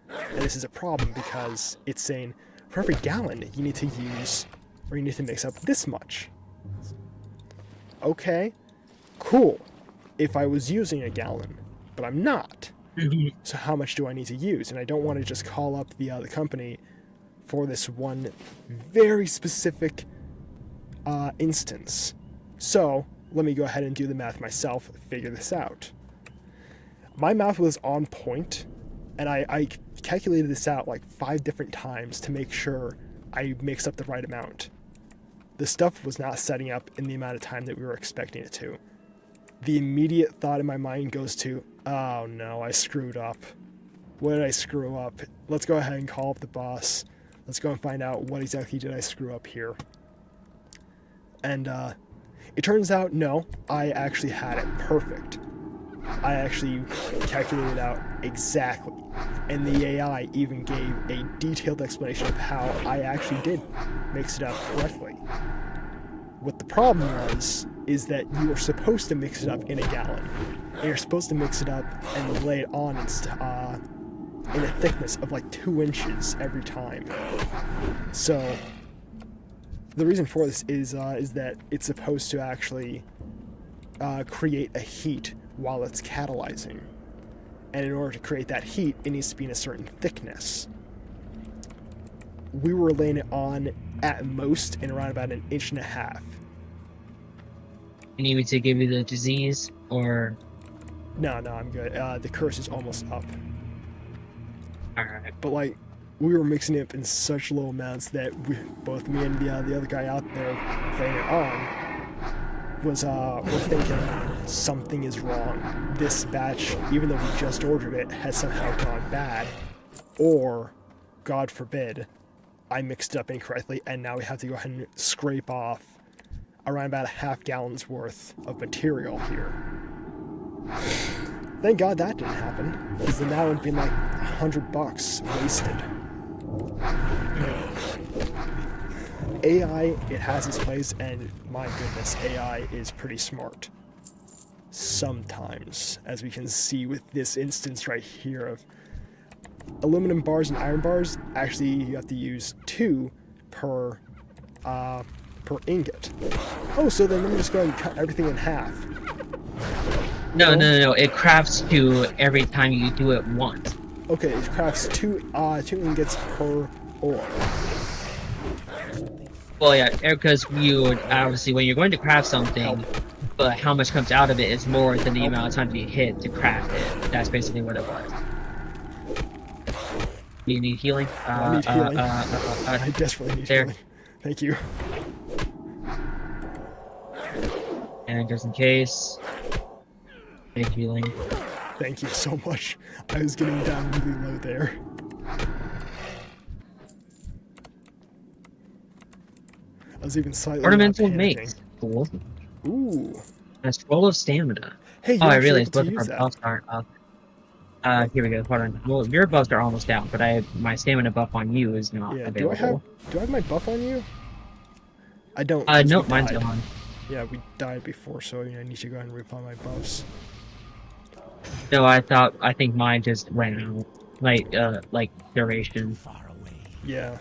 And this is a problem, because it's saying for every gallon you need to use, or you need to mix up this much. Okay, cool. If I was using a gallon, but I'm not. So how much do I need to use? And I don't want to just call up the company for this one very specific instance. So let me go ahead and do the math myself, figure this out. My math was on point, and I calculated this out like 5 different times to make sure I mixed up the right amount. The stuff was not setting up in the amount of time that we were expecting it to. The immediate thought in my mind goes to, oh no, I screwed up. What did I screw up? Let's go ahead and call up the boss. Let's go and find out what exactly did I screw up here. And it turns out, no, I actually had it perfect. I actually calculated it out exactly. And the AI even gave a detailed explanation of how I actually did mix it up correctly. What the problem was is that you are supposed to mix it up in a gallon. And you're supposed to mix it up and lay it on in a thickness of like 2 inches every time. So the reason for this is that it's supposed to actually create a heat while it's catalyzing. And in order to create that heat, it needs to be in a certain thickness. We were laying it on at most in around about 1.5 inches. You need me to give you the disease, or? No, I'm good. The curse is almost up. Alright. But like, we were mixing it up in such low amounts that both me and the other guy out there playing it on we're thinking something is wrong. This batch, even though we just ordered it, has somehow gone bad. Or, God forbid, I mixed it up incorrectly and now we have to go ahead and scrape off around about 1/2 gallon's worth of material here. Thank God that didn't happen, because then that would have been like $100 wasted. AI, it has its place, and my goodness, AI is pretty smart. Sometimes, as we can see with this instance right here of aluminum bars and iron bars, actually you have to use 2 per ingot. Oh, so then let me just go ahead and cut everything in half. No. It crafts 2 every time you do it once. Okay, it crafts 2 ingots per ore. Well, yeah, because you obviously when you're going to craft something, but how much comes out of it is more than the amount of time you hit to craft it. That's basically what it was. You need healing? I need healing. I desperately need healing. Thank you. And just in case, take healing. Thank you so much. I was getting down really low there. I was even slightly Ornamental panicking. mace. Cool. Ooh. And a scroll of stamina. Hey, you I actually realized get both to of use our that. buffs aren't up. Here we go. Hold on. Well, your buffs are almost down, but my stamina buff on you is not Yeah, available. do I have my buff on you? I don't. No, we mine's died. gone. Yeah, we died before, so I need to go ahead and reapply my buffs. No, I think mine just ran out. Like duration. Far away. Yeah,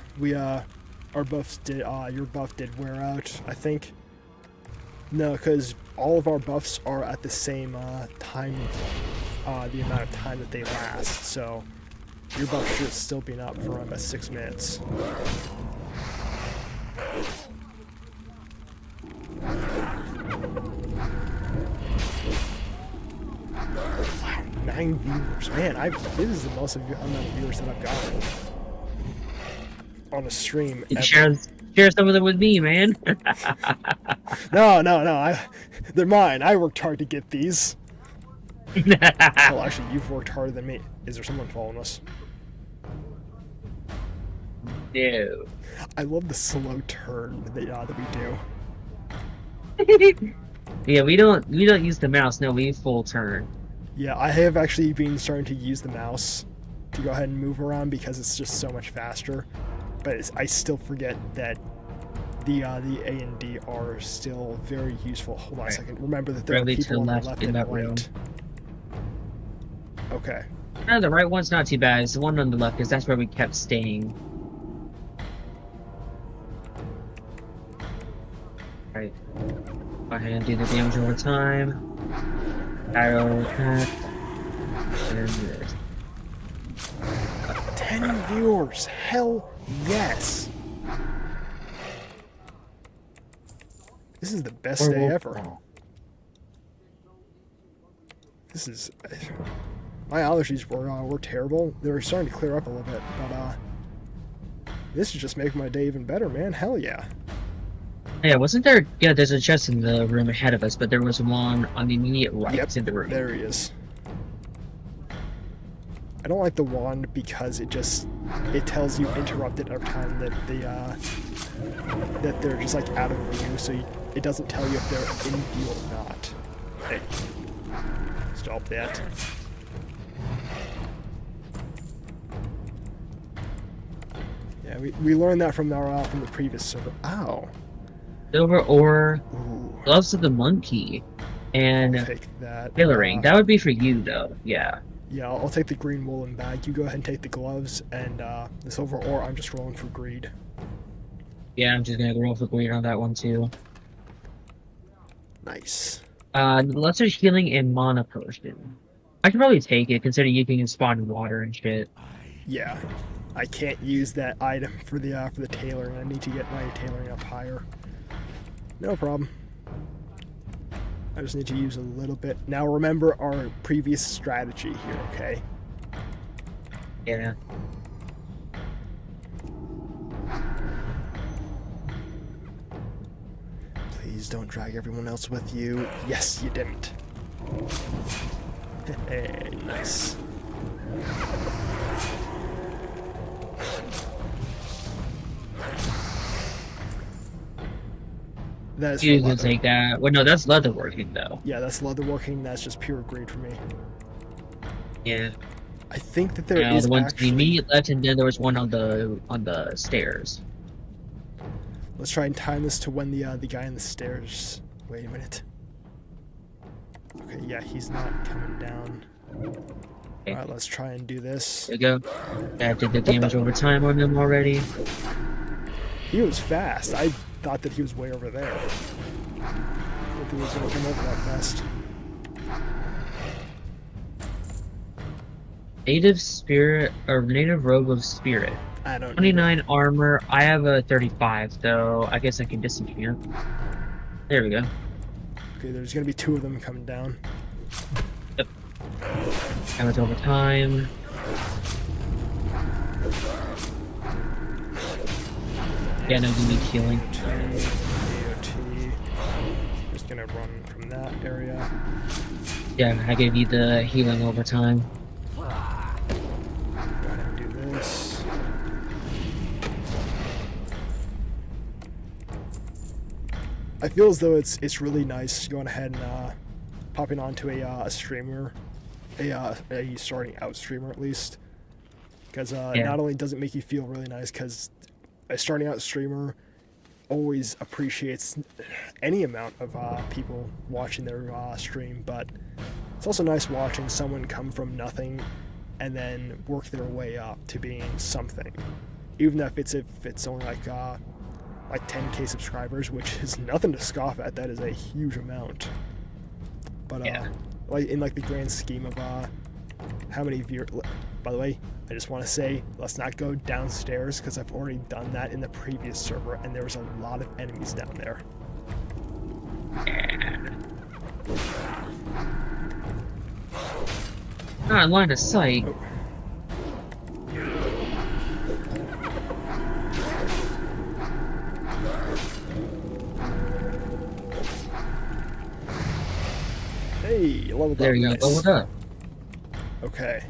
our buffs did, your buff did wear out, I think. No, because all of our buffs are at the same time, the amount of time that they last, so your buff should still be up for about 6 minutes. Wow, 9 viewers. Man, this is the most amount of viewers that I've gotten on a stream ever. Share some of them with me, man. No, they're mine. I worked hard to get these. Well, actually, you've worked harder than me. Is there someone following us? No. I love the slow turn that we do. Yeah, we don't use the mouse. No, we use full turn. Yeah, I have actually been starting to use the mouse to go ahead and move around because it's just so much faster. But I still forget that the A and D are still very useful. Hold on a second. Remember that there are people on the left and right. Okay. No, the right one's not too bad. It's the one on the left because that's where we kept staying. Right. Go ahead and do the damage over time. Arrow attack. And this. 10 viewers. Hell yes. This is the best day ever. This is... My allergies were terrible. They were starting to clear up a little bit, but this is just making my day even better, man. Hell yeah. Yeah, wasn't there... Yeah, there's a chest in the room ahead of us, but there was one on the immediate right Yep, in the room. there he is. I don't like the wand because it tells you interrupted every time that they're just like out of view, so it doesn't tell you if they're in view or not. Hey, stop that. Yeah, we learned that from the previous server. Ow. Silver ore, Ooh, gloves of the monkey, and I'll take that. tailoring. That would be for you, though. Yeah. Yeah, I'll take the green woolen bag. You go ahead and take the gloves, and the silver ore, I'm just rolling for greed. Yeah, I'm just gonna roll for greed on that one, too. Nice. Lesser healing and mana potion. I could probably take it, considering you can spawn water and shit. Yeah, I can't use that item for the tailoring. I need to get my tailoring up higher. No problem. I just need to use a little bit. Now remember our previous strategy here, okay? Yeah. Please don't drag everyone else with you. Yes, you didn't. Hey, nice. That is You for can leather. take that. Well, no, that's leatherworking, though. Yeah, that's leatherworking. That's just pure greed for me. Yeah. I think that there is The one actually... me left, and then there was one on the stairs. Let's try and time this to when the guy on the stairs... Wait a minute. Okay, yeah, he's not coming down. Okay. Alright, let's try and do this. There you go. That did the damage over time on them already. He was fast. I thought that he was way over there. I thought he was going to come over that fast. Native spirit, or native robe of spirit. I don't know. 29 armor. I have a 35, so I guess I can disenchant. There we go. Okay, there's going to be two of them coming down. Damage over time. Yeah, no, you need healing. AOT. Just going to run from that area. Yeah, I gave you the healing over time. Go ahead and do this. I feel as though it's really nice going ahead and popping onto a streamer, a starting out streamer at least, because Yeah. not only does it make you feel really nice, because a starting out streamer always appreciates any amount of people watching their stream, but it's also nice watching someone come from nothing and then work their way up to being something, even if it's only like 10K subscribers, which is nothing to scoff at. That is a huge amount. But Yeah. like in like the grand scheme of how many viewers. By the way, I just want to say, let's not go downstairs because I've already done that in the previous server, and there was a lot of enemies down there. Not in line of sight. Oh. Hey, leveled There up. you go. Nice. Oh, what up? Okay.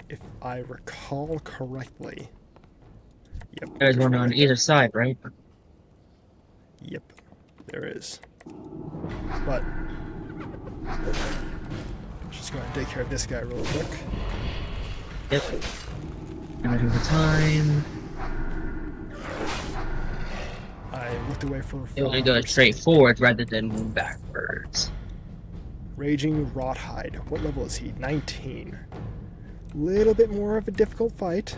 If I recall correctly. Yep. There's one on either side, right? Yep. There is. But just going to take care of this guy real quick. Yep. Damage over time. I looked away for. You want to go straight forward rather than backwards. Raging Rothhide. What level is he? 19. Little bit more of a difficult fight.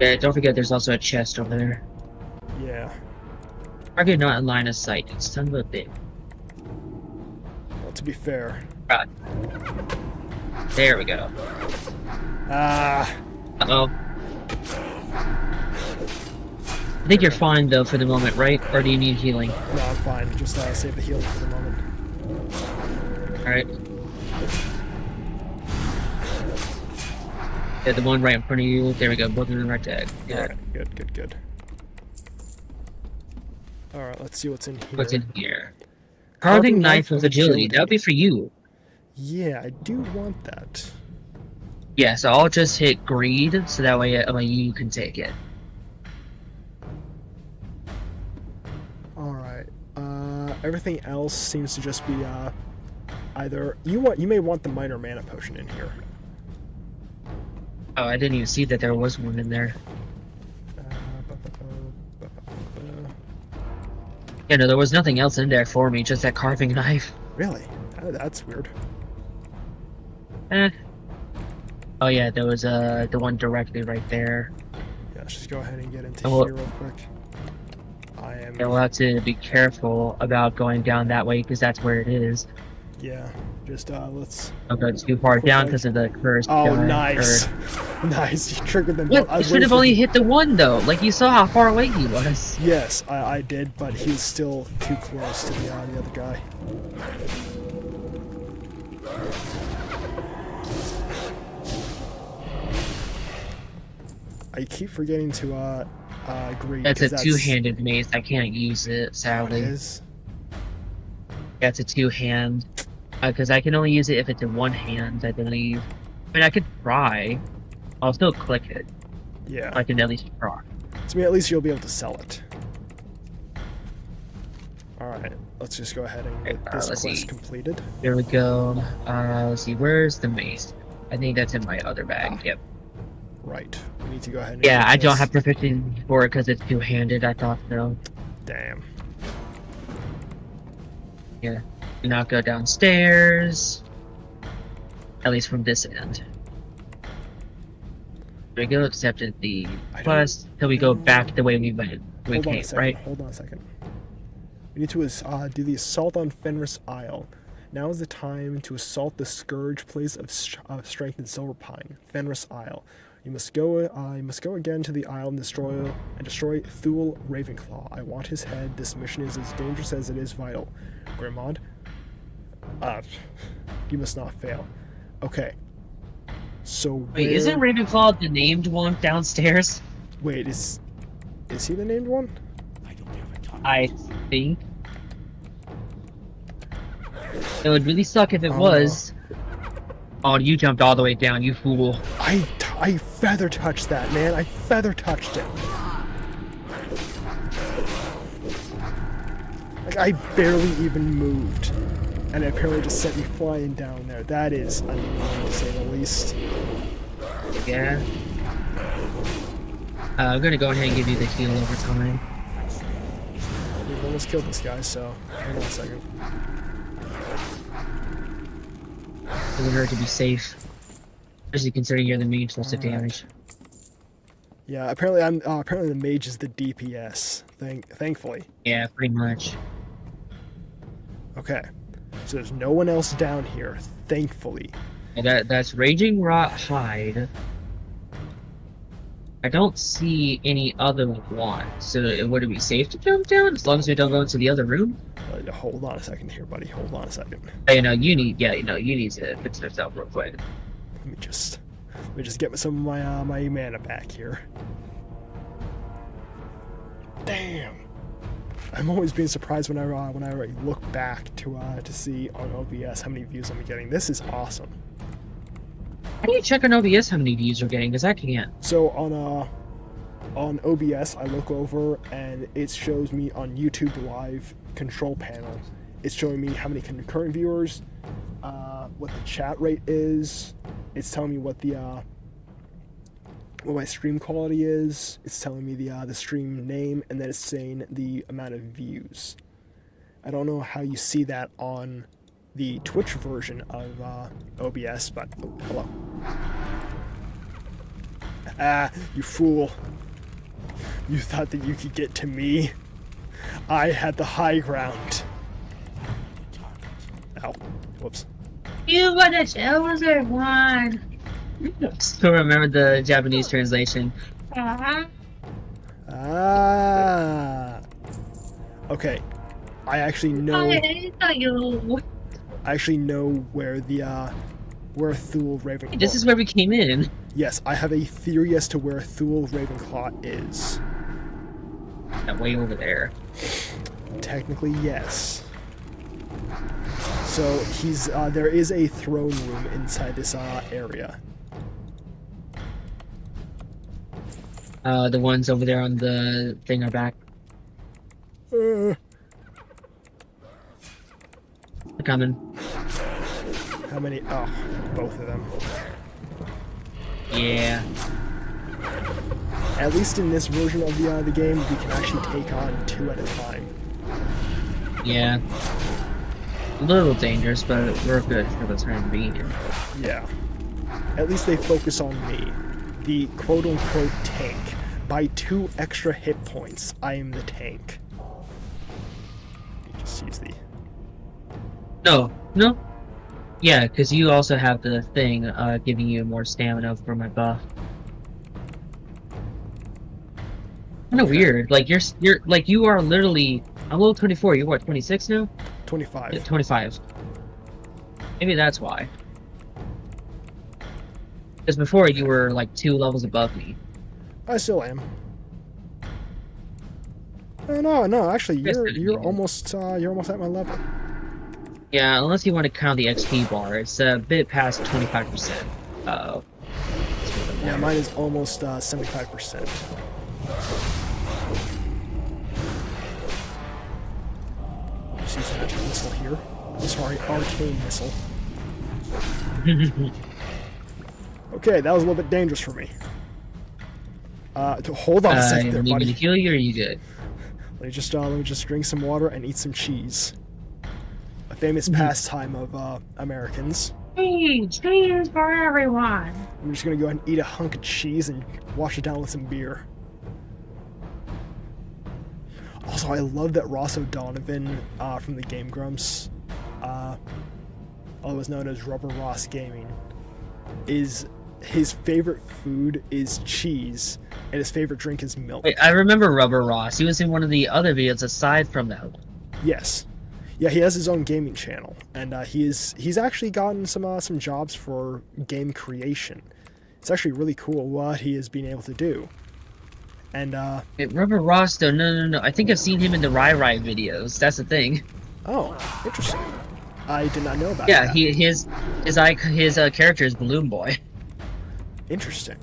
Yeah, don't forget there's also a chest over there. Yeah. Target not in line of sight. It's son of a bitch. Well, to be fair. Right. There we go. Ah. Uh-oh. I think you're fine, though, for the moment, right? Or do you need healing? No, I'm fine. Just save the healing for the moment. Alright. Yeah, the one right in front of you. There we go. Both of them right there. Yeah. Alright, good. Alright, let's see what's in here. What's in here? Carving knife with agility. That would be for you. Yeah, I do want that. Yeah, so I'll just hit greed, so that way you can take it. Alright. Everything else seems to just be, either... You may want the minor mana potion in here. Oh, I didn't even see that there was one in there. Yeah, no, there was nothing else in there for me, just that carving knife. Really? That's weird. Eh. Oh yeah, there was the one directly right there. Yeah, let's just go ahead and get into Oh, well- here real quick. I am... Yeah, we'll have to be careful about going down that way, because that's where it is. Yeah, just, let's... Don't go too far down because of the cursed Oh, guy, nice. or- Nice, you triggered them What? both. I You was should waiting have for- only hit the one, though. Like, you saw how far away he was. Yes, I did, but he's still too close to the other guy. I keep forgetting to, agree. That's a 'cause two-handed mace. I can't use it, It sadly. is. That's a two-hand. Because I can only use it if it's in one hand, I believe. I mean, I could try. I'll still click it. Yeah. I can at least try. So, I mean, at least you'll be able to sell it. Alright, let's just go ahead and get this let's quest see. completed. There we go. Let's see. Where's the mace? I think that's in my other bag. Yep. Right. We need to go ahead and Yeah, get I don't this. have proficiency for it because it's two-handed. I thought so. Damn. Yeah. Do not go downstairs. At least from this end. There we go. Accepted the I don't quest. Till we go back the way we went. We Hold on a came, second. right? Hold on a second. We need to do the assault on Fenris Isle. Now is the time to assault the Scourge place of strength in Silverpine, Fenris Isle. You must go again to the isle and destroy Thule Ravenclaw. I want his head. This mission is as dangerous as it is vital. Grimmaud? You must not fail. Okay. So Wait, isn't Ravenclaw the named one downstairs? Wait, is he the named one? I don't have time. I think. It would really suck if it Oh. was. Oh, you jumped all the way down, you fool. I feather touched that, man. I feather touched it. Like, I barely even moved. And it apparently just sent me flying down there. That is annoying, to say the least. Yeah. I'm gonna go ahead and give you the heal over time. We've almost killed this guy, so hold on a second. It would hurt to be safe. Especially considering you're the main source of Alright. damage. Yeah, apparently apparently the mage is the DPS. Thankfully. Yeah, pretty much. Okay. So there's no one else down here, thankfully. And that's Raging Rot Hide. I don't see any other one, so would it be safe to jump down as long as we don't go into the other room? Hold on a second here, buddy. Hold on a second. You know, you need to fix yourself real quick. Let me just get some of my my mana back here. Damn. I'm always being surprised when I look back to see on OBS how many views I'm getting. This is awesome. How do you check on OBS how many views you're getting? Because I can't. So on OBS, I look over and it shows me on YouTube Live control panel. It's showing me how many concurrent viewers, what the chat rate is. It's telling me what my stream quality is. It's telling me the stream name, and then it's saying the amount of views. I don't know how you see that on the Twitch version of OBS, but oh, hello. Ah, you fool. You thought that you could get to me? I had the high ground. Ow. Whoops. You got a chosen one. Still remember the Japanese translation. Ah. Okay. I actually know where where Thule Ravenclaw. This is where we came in. Yes, I have a theory as to where Thule Ravenclaw is. That way over there. Technically, yes. So he's there is a throne room inside this area. The ones over there on the thing are back. Uh, They're coming. how many? Oh, both of them. Yeah. At least in this version of the game, we can actually take on 2 at a time. Yeah. A little dangerous, but we're good for the time being. Yeah. At least they focus on me, the quote-unquote tank. By 2 extra hit points, I am the tank. Just use the... No. Yeah, because you also have the thing giving you more stamina for my buff. Kind of weird. Like you're like you are literally. I'm level 24. You're what, 26 now? 25. Yeah, 25. Maybe that's why. Because before you were like 2 levels above me. I still am. Oh, no, actually, you're almost at my level. Yeah, unless you want to count the XP bar, it's a bit past 25%. Uh-oh. Yeah, mine is almost 75%. Just use the magic missile here. Sorry, arcane missile. Okay, that was a little bit dangerous for me. Hold on a second there, need buddy. me to heal you, or are you good? Let me just drink some water and eat some cheese. A famous pastime of Americans. Cheese for everyone. I'm just gonna go ahead and eat a hunk of cheese and wash it down with some beer. Also, I love that Ross O'Donovan from the Game Grumps, otherwise known as Rubber Ross Gaming, is his favorite food is cheese, and his favorite drink is milk. Wait, I remember Rubber Ross. He was in one of the other videos aside from that. Yes, yeah, he has his own gaming channel, and he's actually gotten some jobs for game creation. It's actually really cool what he has been able to do. And Wait, Rubber Ross though, no. I think I've seen him in the Rai videos. That's the thing. oh, interesting. I did not know about Yeah, that. his character is Balloon Boy. Interesting.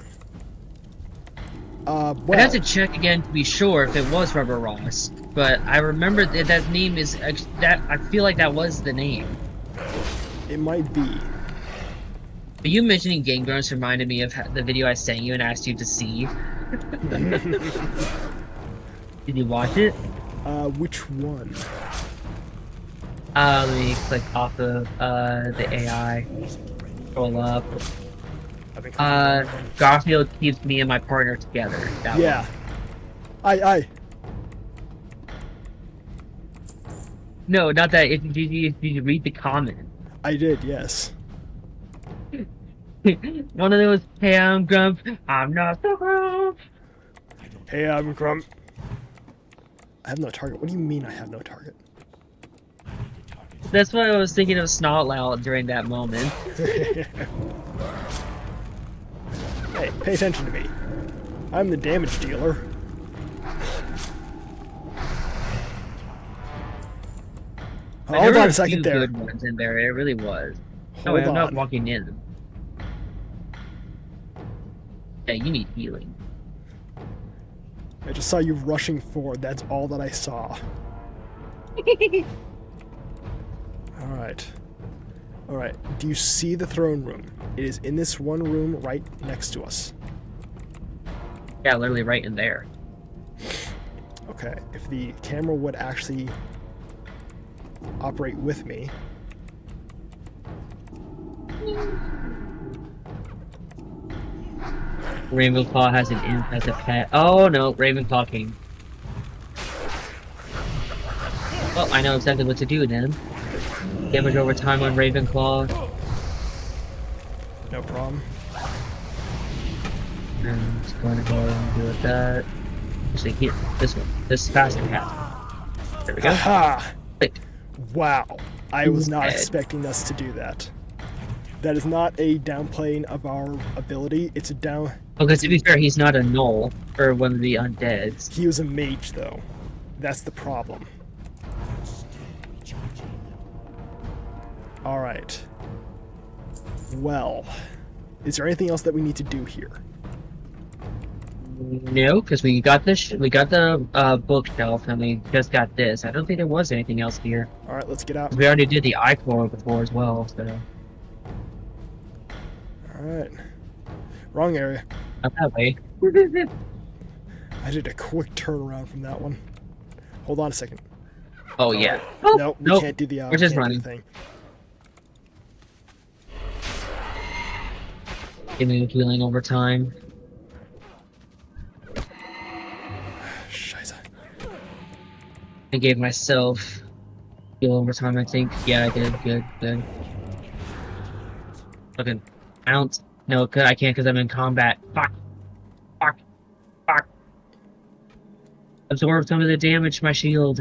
I Well, have to check again to be sure if it was Rubber Ross, but I remember that name is that. I feel like that was the name. it might be. But you mentioning Game Grumps reminded me of the video I sent you and asked you to see. Did you watch it? Which one? Let me click off of the AI. Scroll up. I've been clicking on one. Garfield keeps me and my partner together. That Yeah. one. I. No, not that. Did you read the comment? I did, yes. One of those, hey, I'm Grump. I'm not the Grump. Hey, I'm Grump. I have no target. What do you mean I have no target? That's why I was thinking of Snotlout during that moment. Hey, pay attention to me. I'm the damage dealer. But Hold there on were a second few there. good ones in there. It really was. No, Hold I'm not on. walking in. Yeah, you need healing. I just saw you rushing forward. That's all that I saw. Alright. Alright. Do you see the throne room? It is in this one room right next to us. Yeah, literally right in there. Okay. If the camera would actually operate with me. Ravenclaw has an imp as a pet. Oh no, Ravenclaw came. Well, I know exactly what to do then. Damage over time on Ravenclaw. No problem. I'm just going to go and do it that. Actually, here, this one. This faster cat. There we go. Aha! Wait. Wow. I was not Dead. expecting us to do that. That is not a downplaying of our ability. It's a down... Okay, to be fair, he's not a null or one of the undeads. He was a mage, though. That's the problem. All right. Well, is there anything else that we need to do here? No, because we got this. We got the bookshelf, and we just got this. I don't think there was anything else here. All right, let's get out. 'Cause we already did the iCore before as well. So All right. Wrong area. not that way. I did a quick turnaround from that one. Hold on a second. Oh yeah. No, we Nope. can't do the We're just can't do the running. thing. Give me healing over time. Scheiße. I gave myself heal over time. I think. Yeah, I did. Good. Fucking bounce. No, I can't because I'm in combat. Fuck. Absorb some of the damage to my shield.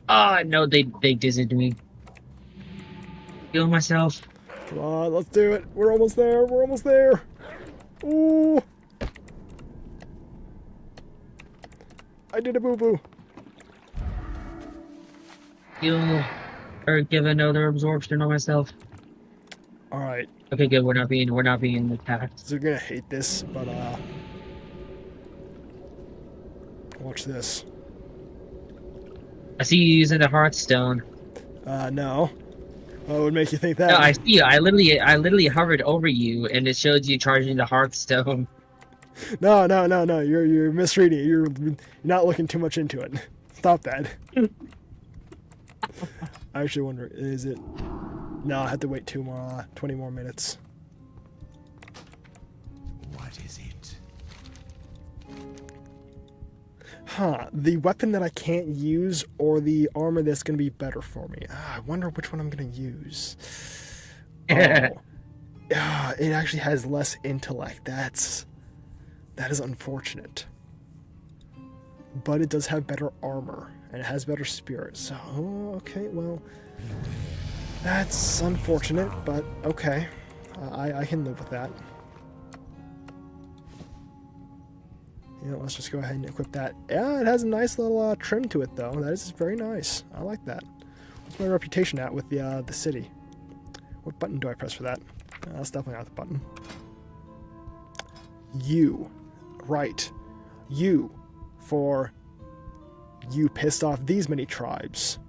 Oh no, they dizzed me. Heal myself. Come on, let's do it. We're almost there. We're almost there. Ooh. I did a boo-boo. Heal. Or give another absorption on myself. All right. Okay, good. We're not being attacked. So you're gonna hate this, but watch this. I see you using the Hearthstone. No. What would make you think that? No, I see you. I literally hovered over you, and it showed you charging the Hearthstone. No. You're misreading it. You're not looking too much into it. Stop that. I actually wonder, is it? No, I have to wait 20 more minutes. What is it? Huh, the weapon that I can't use or the armor that's going to be better for me. I wonder which one I'm going to use. Oh. It actually has less intellect. That is unfortunate. But it does have better armor, and it has better spirit. So, okay, well, that's unfortunate, but okay. I can live with that. Yeah, let's just go ahead and equip that. Yeah, it has a nice little trim to it, though. That is very nice. I like that. What's my reputation at with the city? What button do I press for that? That's definitely not the button. U. Right. U. For you pissed off these many tribes.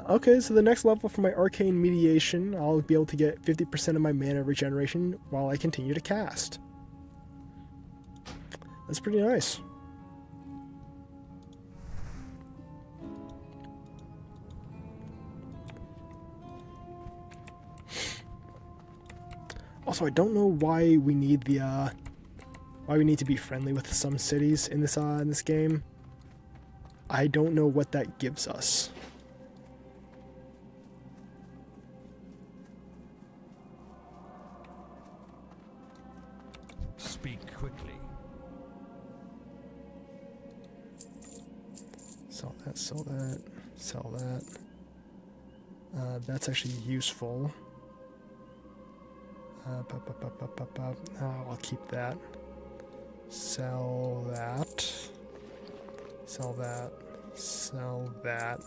Okay, so the next level for my arcane mediation, I'll be able to get 50% of my mana regeneration while I continue to cast. That's pretty nice. Also, I don't know why we need to be friendly with some cities in this game. I don't know what that gives us. Speak quickly. Sell that. That's actually useful. I'll keep that. Sell that. I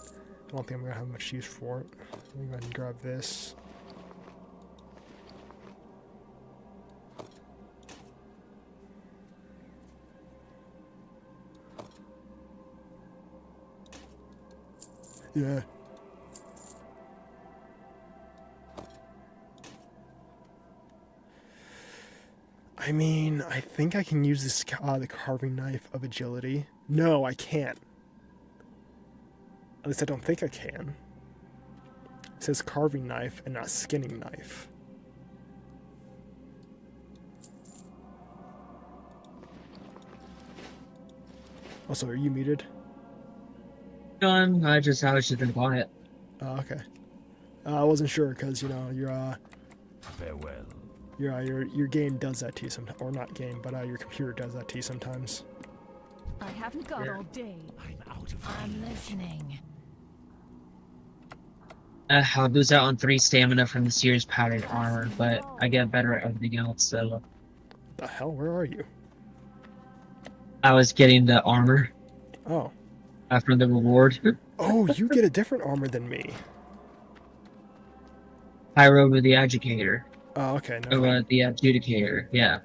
don't think I'm gonna have much use for it. Let me go ahead and grab this. Yeah. I mean, I think I can use this the carving knife of agility. No, I can't. At least I don't think I can. It says carving knife and not skinning knife. Also, are you muted? I was just been quiet. Oh, okay. I wasn't sure because your Farewell. your game does that to you sometimes, or not game, but your computer does that to you sometimes. I haven't got all day. I'm out of I'm range. listening. I'll lose out on 3 stamina from the Sears patterned armor, but I get better at everything else, so... The hell? Where are you? I was getting the armor. Oh. After the reward. Oh, you get a different armor than me. Pyro with the educator. Oh, okay. Or No. the adjudicator. Yeah.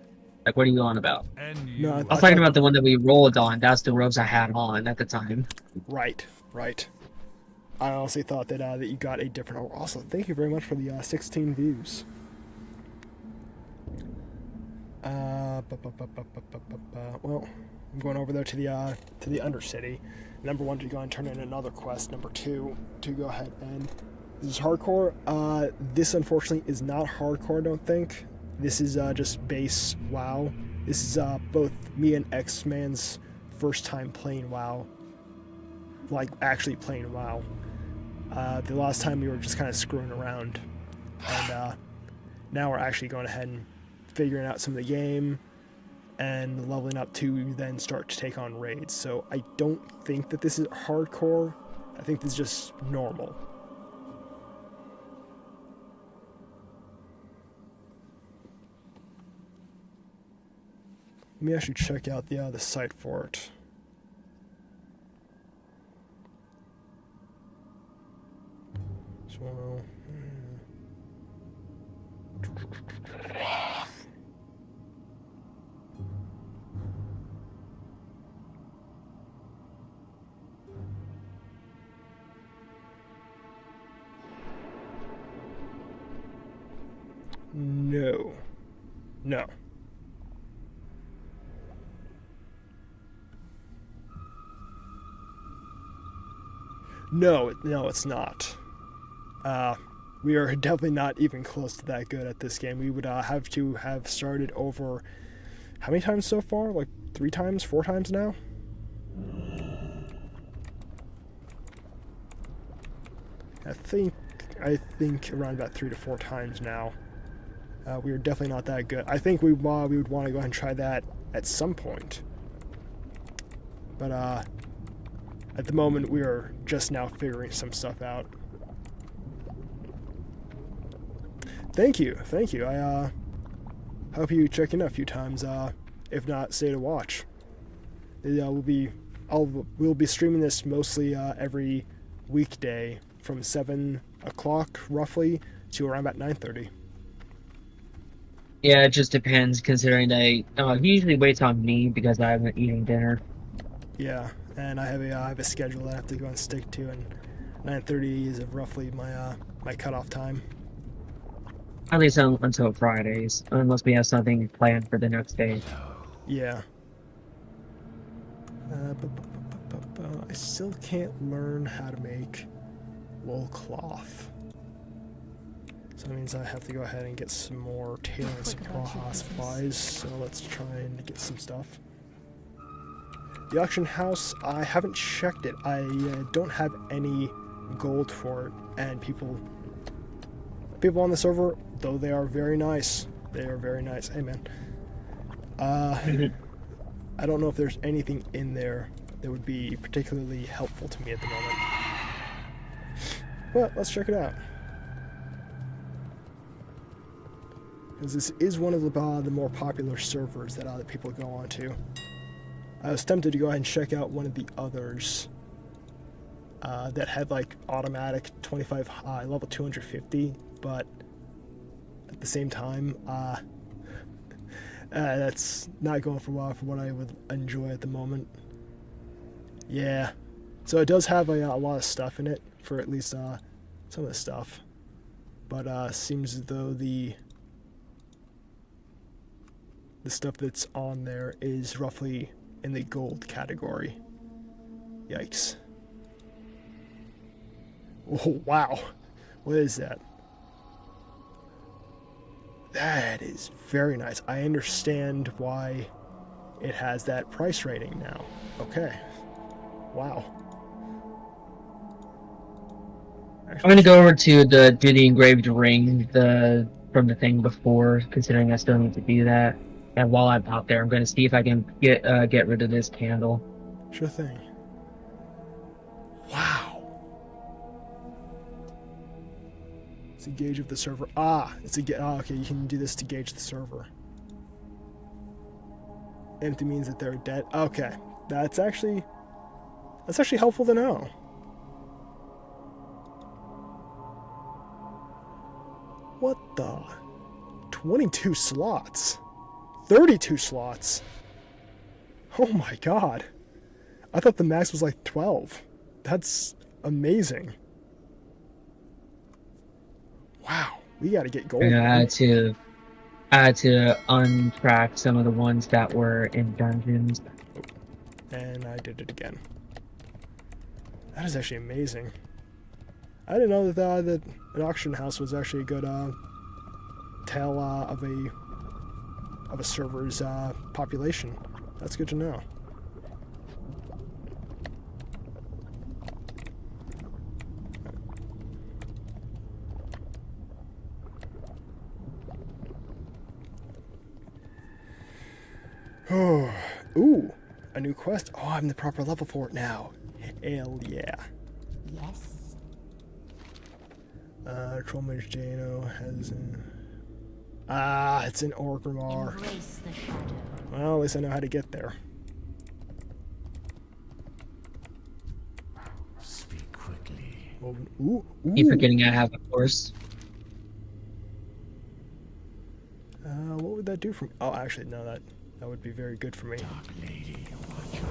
Like, what are you on about? And No, you I I was talking thought. about the one that we rolled on. That's the robes I had on at the time. Right. Right. I honestly thought that you got a different armor. Also, thank you very much for the 16 views. Well, I'm going over there to the Undercity. Number 1 to go and turn in another quest. Number 2 to go ahead and this is hardcore. This unfortunately is not hardcore. I don't think. This is just base WoW. This is both me and X-Man's first time playing WoW. Like actually playing WoW. The last time we were just kind of screwing around, and now we're actually going ahead and figuring out some of the game and leveling up to then start to take on raids. So I don't think that this is hardcore. I think this is just normal. Let me actually check out the site for it. So, no. No. No, it's not. We are definitely not even close to that good at this game. We would have to have started over how many times so far? Like 3 times, 4 times now? I think around about 3 to 4 times now. We are definitely not that good. I think we would want to go ahead and try that at some point. But at the moment, we are just now figuring some stuff out. Thank you. I hope you check in a few times. If not, stay to watch. We'll be streaming this mostly every weekday from 7 o'clock roughly to around about 9:30. Yeah, it just depends, considering he usually waits on me because I haven't eating dinner. Yeah, and I have a schedule that I have to go and stick to, and 9:30 is roughly my cutoff time. At least until Fridays, unless we have something planned for the next day. Yeah. I still can't learn how to make wool cloth. So that means I have to go ahead and get some more tailoring supplies. So let's try and get some stuff. The auction house, I haven't checked it. I don't have any gold for it, and people on the server, though they are very nice. They are very nice. Hey man. I don't know if there's anything in there that would be particularly helpful to me at the moment. But let's check it out. Because this is one of the more popular servers that people go on to. I was tempted to go ahead and check out one of the others that had like automatic 25 level 250, but at the same time, that's not going for a while for what I would enjoy at the moment. Yeah, so it does have a lot of stuff in it for at least some of the stuff, but seems as though the stuff that's on there is roughly in the gold category. Yikes. Oh, wow. What is that? That is very nice. I understand why it has that price rating now. Okay. Wow. I'm gonna go over to do the engraved ring from the thing before, considering I still need to do that. And while I'm out there, I'm gonna see if I can get rid of this candle. Sure thing. Wow. It's a gauge of the server. Okay, you can do this to gauge the server. Empty means that they're dead. Okay, that's actually That's actually helpful to know. What the? 22 slots. 32 slots. Oh my god. I thought the max was like 12. That's amazing. Wow. We gotta get gold. Yeah, I had to untrack some of the ones that were in dungeons. And I did it again. That is actually amazing. I didn't know that an auction house was actually a good tell of a server's population. That's good to know. Oh, ooh, a new quest. Oh, I'm the proper level for it now. Hell yeah. Yes. Trollmage Dano has it's in Orgrimmar. Embrace the shadow. Well, at least I know how to get there. Speak quickly. Oh, ooh, ooh. Keep forgetting I have a horse. What would that do for me? Oh, actually, no, that would be very good for me. Dark lady, watch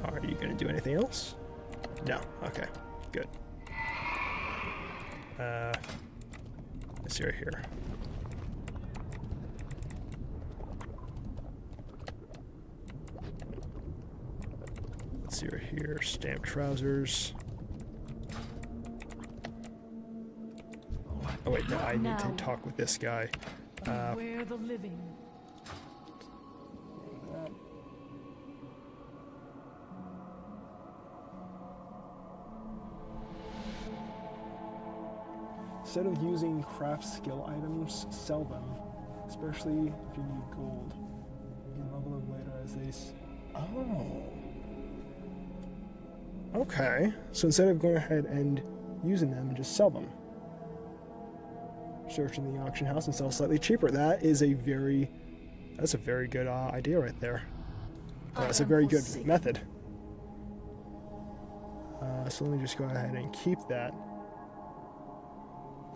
over you. Are you gonna do anything else? No. Okay. Good. Let's see right here. Let's see right here. Stamped trousers. Oh wait, no, I need to talk with this guy. Beware the living. Instead of using craft skill items, sell them, especially if you need gold. You can level them later as they. Oh. Okay. So instead of going ahead and using them, just sell them. Search in the auction house and sell slightly cheaper. That's a very good idea right there. That's a very good method. So let me just go ahead and keep that.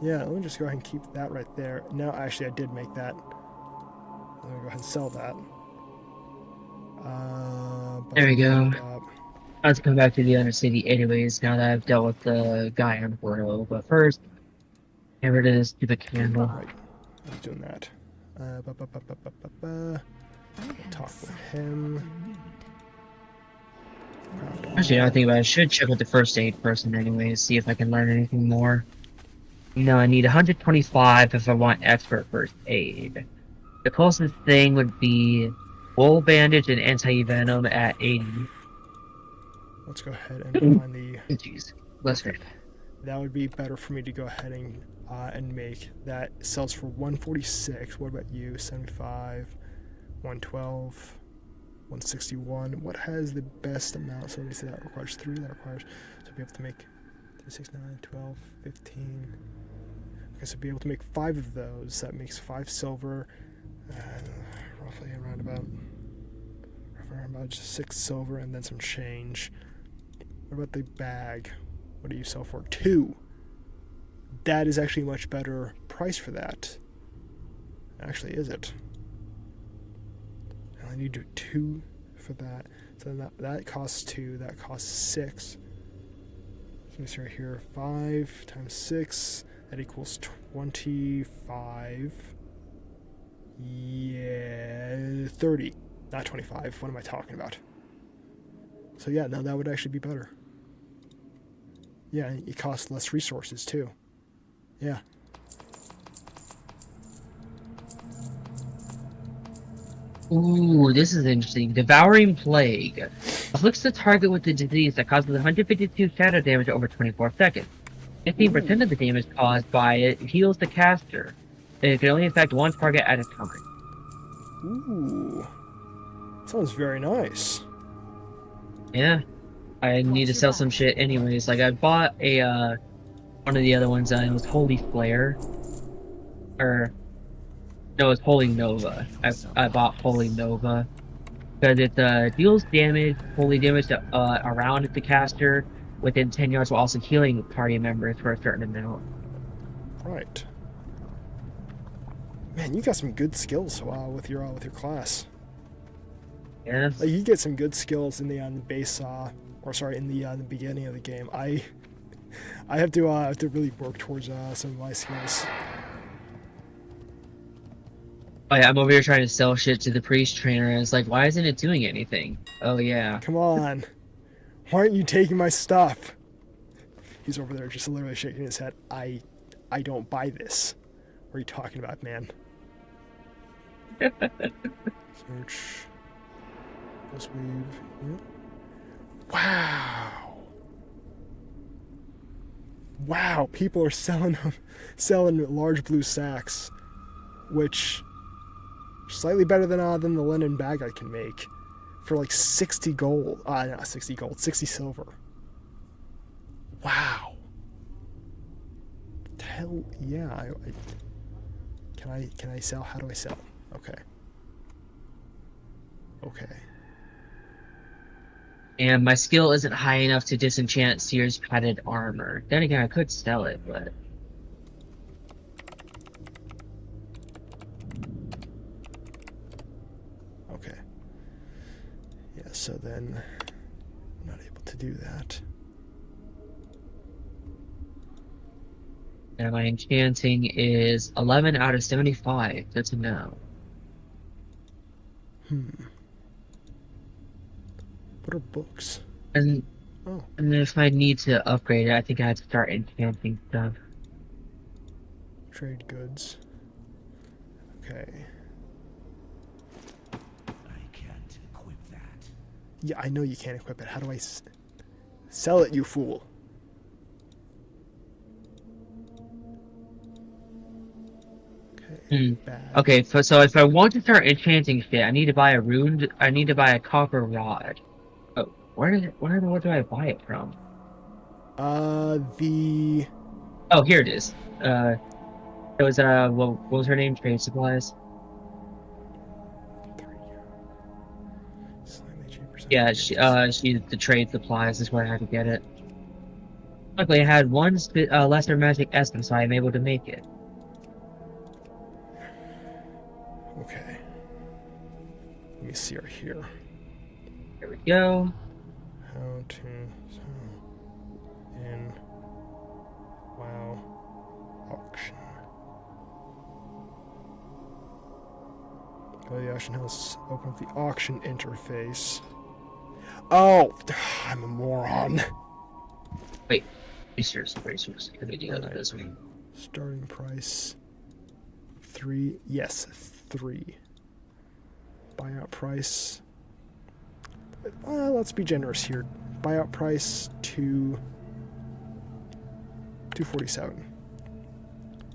Yeah, let me just go ahead and keep that right there. Now, actually, I did make that. I'm gonna go ahead and sell that. There we go. I have to come back to the other city anyways, now that I've dealt with the guy on Portal. But first, here it is, to the candle. Right, I was doing that. Talk with him. Actually, I think about it, I should check with the first aid person anyways, see if I can learn anything more. No, I need 125 if I want expert first aid. The closest thing would be wool bandage and anti-venom at 80. Let's go ahead and find the. Jeez, let's go. That would be better for me to go ahead and make. That sells for 146. What about you? 75, 112, 161. What has the best amount? So let me see, that requires 3. That requires, so be able to make 3, 6, 9, 12, 15. Okay, so be able to make 5 of those. That makes 5 silver, roughly around about 6 silver, and then some change. What about the bag? What do you sell for? 2. That is actually a much better price for that. Actually, is it? I need to do 2 for that. So then that costs 2. That costs 6. So let me see right here. 5 times 6. That equals 25. Yeah, 30. Not 25. What am I talking about? So yeah, no, that would actually be better. Yeah, it costs less resources too. Yeah. Ooh, this is interesting. Devouring Plague. Afflicts the target with the disease that causes 152 shadow damage over 24 seconds. 15% of the damage caused by it heals the caster. And it can only affect one target at a time. Ooh. Sounds very nice. Yeah. I need to sell some shit anyways. Like, I bought a, one of the other ones, it was Holy Flare. Or, no, it was Holy Nova. I bought Holy Nova. because it deals damage, holy damage to, around the caster within 10 yards, while also healing party members for a certain amount. Right. Man, you got some good skills with your class. Yes. Like, you get some good skills in the base, in the beginning of the game. I have to really work towards some of my skills. Oh, yeah, I'm over here trying to sell shit to the priest trainer, and it's like, why isn't it doing anything? Oh yeah. Come on, why aren't you taking my stuff? He's over there just literally shaking his head. I don't buy this. What are you talking about, man? Search. Let's weave. Yeah. Wow. Wow, people are selling large blue sacks, which are slightly better than the linen bag I can make for like 60 gold. Not 60 gold, 60 silver. Wow. Hell yeah. Can I sell? How do I sell? Okay. Okay. And my skill isn't high enough to disenchant Seer's padded armor. Then again, I could sell it, but... Okay. Yeah, so then I'm not able to do that. And my enchanting is 11 out of 75. Good to know. What are books? And Oh. and if I need to upgrade it, I think I have to start enchanting stuff. Trade goods. Okay. I can't equip that. Yeah, I know you can't equip it. How do I sell it, you fool? Okay. Bad. Okay, so if I want to start enchanting shit, I need to buy a rune. I need to buy a copper rod. Oh, where do I buy it from? The... Oh, here it is. It was what was her name? Trade supplies. Slightly cheaper. Yeah, she the trade supplies is where I had to get it. Luckily, I had one lesser magic essence, so I'm able to make it. Okay. Let me see right here. There we go. How to in WoW auction. Go to the auction house. Open up the auction interface. Oh, I'm a moron. Wait, bracers. Let me do that this one. Starting price 3. Yes, 3. Buyout price. Let's be generous here. Buyout price 247.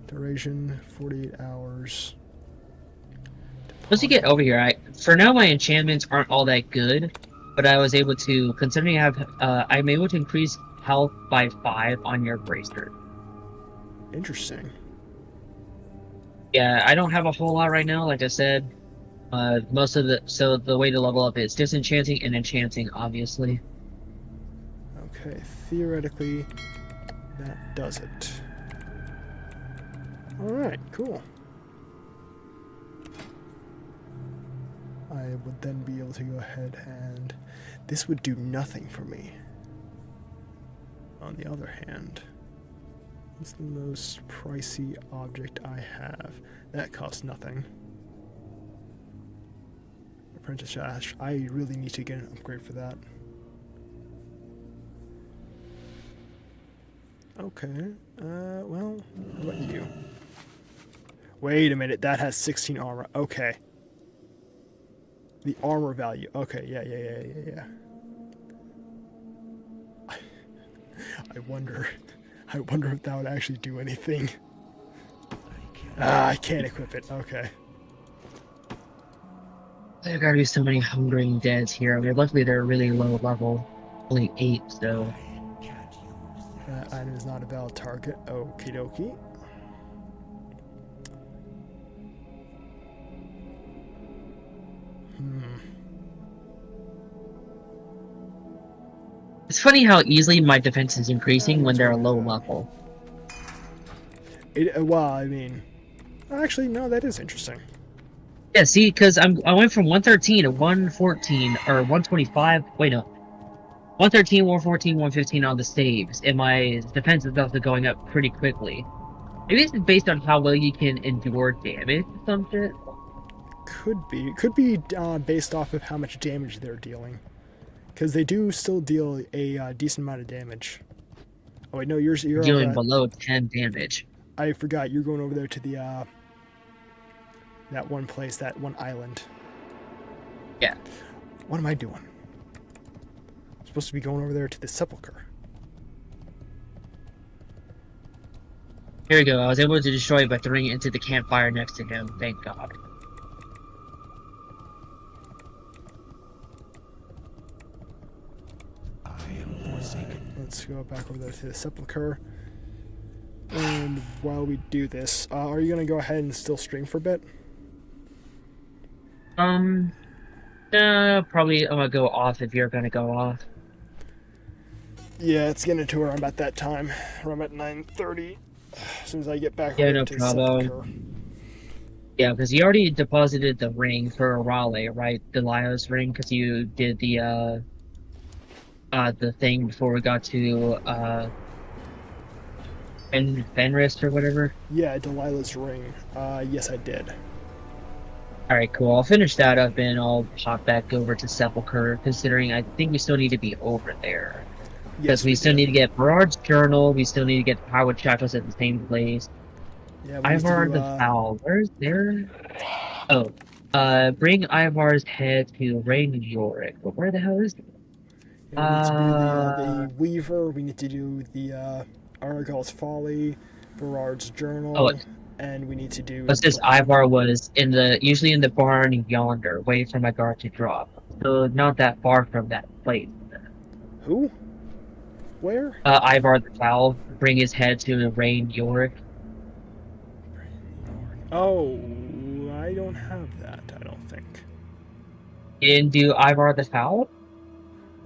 Duration 48 hours. Once you get over here, for now my enchantments aren't all that good, but I was able to, considering I have, I'm able to increase health by 5 on your bracer. Interesting. Yeah, I don't have a whole lot right now, like I said. So the way to level up is disenchanting and enchanting, obviously. Okay, theoretically, that does it. Alright, cool. I would then be able to go ahead and... This would do nothing for me. On the other hand, what's the most pricey object I have? That costs nothing. Apprentice Ash. I really need to get an upgrade for that. Okay. Well, how about you? Wait a minute. That has 16 armor. Okay. The armor value. Okay. Yeah. I wonder if that would actually do anything. I can't equip it. Okay. There gotta be so many hungering deads here. I mean, luckily they're really low level, only 8, so. That item is not a valid target. Okie dokie. It's funny how easily my defense is increasing when they're a low level. Well, I mean, actually, no, that is interesting. Yeah, see, because I went from 113 to 114 or 125. Wait, no, 113, 114, 115 on the saves, and my defense is also going up pretty quickly. Maybe it's based on how well you can endure damage or some shit. Could be based off of how much damage they're dealing, because they do still deal a decent amount of damage. Oh wait, no, you're Dealing over below 10 damage. I forgot you're going over there to the that one place, that one island. Yeah. What am I doing? I'm supposed to be going over there to the sepulcher. Here we go. I was able to destroy it by throwing it into the campfire next to him. Thank God. I am forsaken. Let's go back over there to the sepulcher. And while we do this, are you gonna go ahead and still stream for a bit? Probably I'm gonna go off if you're gonna go off. Yeah, it's getting to around about that time. Around at 9:30. As soon as I get back Yeah, over no to problem. the sepulcher. Yeah, because you already deposited the ring for Raleigh, right? Delilah's ring, because you did the thing before we got to Fenris or whatever. Yeah, Delilah's ring. Yes, I did. Alright, cool. I'll finish that up and I'll hop back over to Sepulcher, considering I think we still need to be over there. Because Yes, we still do. need to get Berard's journal, we still need to get Howard Shackles at the same place. Yeah, we need to Ivar do, the Foul, where's there? Oh, bring Ivar's head to Rain Yorick. But where the hell is it? Yeah, we need to do the Weaver. We need to do the Aragal's Folly, Berard's Journal, Oh, and we need to do. what's this? Ivar was usually in the barn yonder, waiting for my guard to drop. So not that far from that place. Who? Where? Ivar the Foul, bring his head to Rain Yorick. Oh, I don't have that. I don't think. You didn't do Ivar the Foul?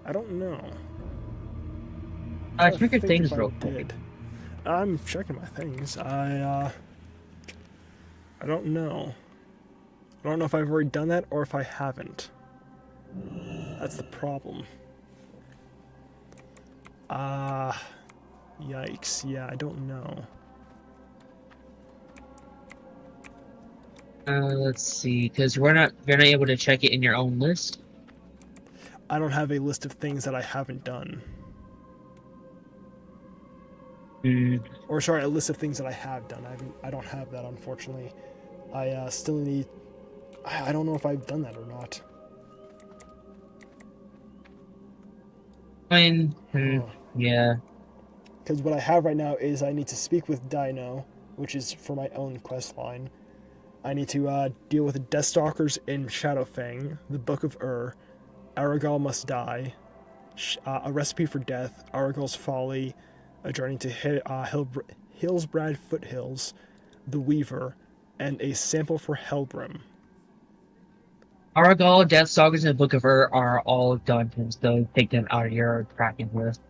I don't know. Check your think things if I real quick. did. I'm checking my things. I don't know. I don't know if I've already done that or if I haven't. That's the problem. Yikes. Yeah, I don't know. Let's see, because you're not able to check it in your own list. I don't have a list of things that I haven't done. Or sorry, a list of things that I have done. I don't have that, unfortunately. I still need. I don't know if I've done that or not. I mean, yeah. Because what I have right now is I need to speak with Dino, which is for my own quest line. I need to deal with the Deathstalkers in Shadowfang, the Book of Aragal Must Die, A Recipe for Death, Aragal's Folly, A Journey to Hillsbrad Foothills, The Weaver, and a sample for Helbrim. Aragal, Deathstalkers, and the Book of are all dungeons, so take them out of your tracking list.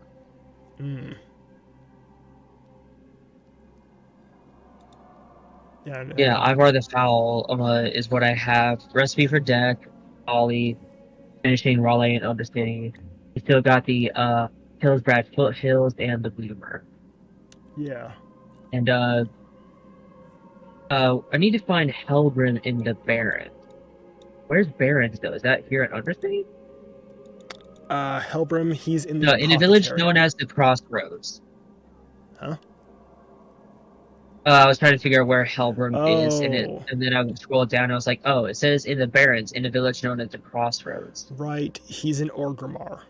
Yeah, Ivar the Foul is what I have. Recipe for Death, Ollie, finishing Raleigh and Understanding. You still got the Hillsbrad Foothills and the Weaver. Yeah. And I need to find Helbrim in the Barrens. Where's Barrens though? Is that here at Understanding? Helbrim, he's in the No, in a village apothecary. known as the Crossroads. Huh? I was trying to figure out where Helbrim is, Oh. and then I would scroll down and I was like, oh, it says in the Barrens, in a village known as the Crossroads. Right, he's in Orgrimmar.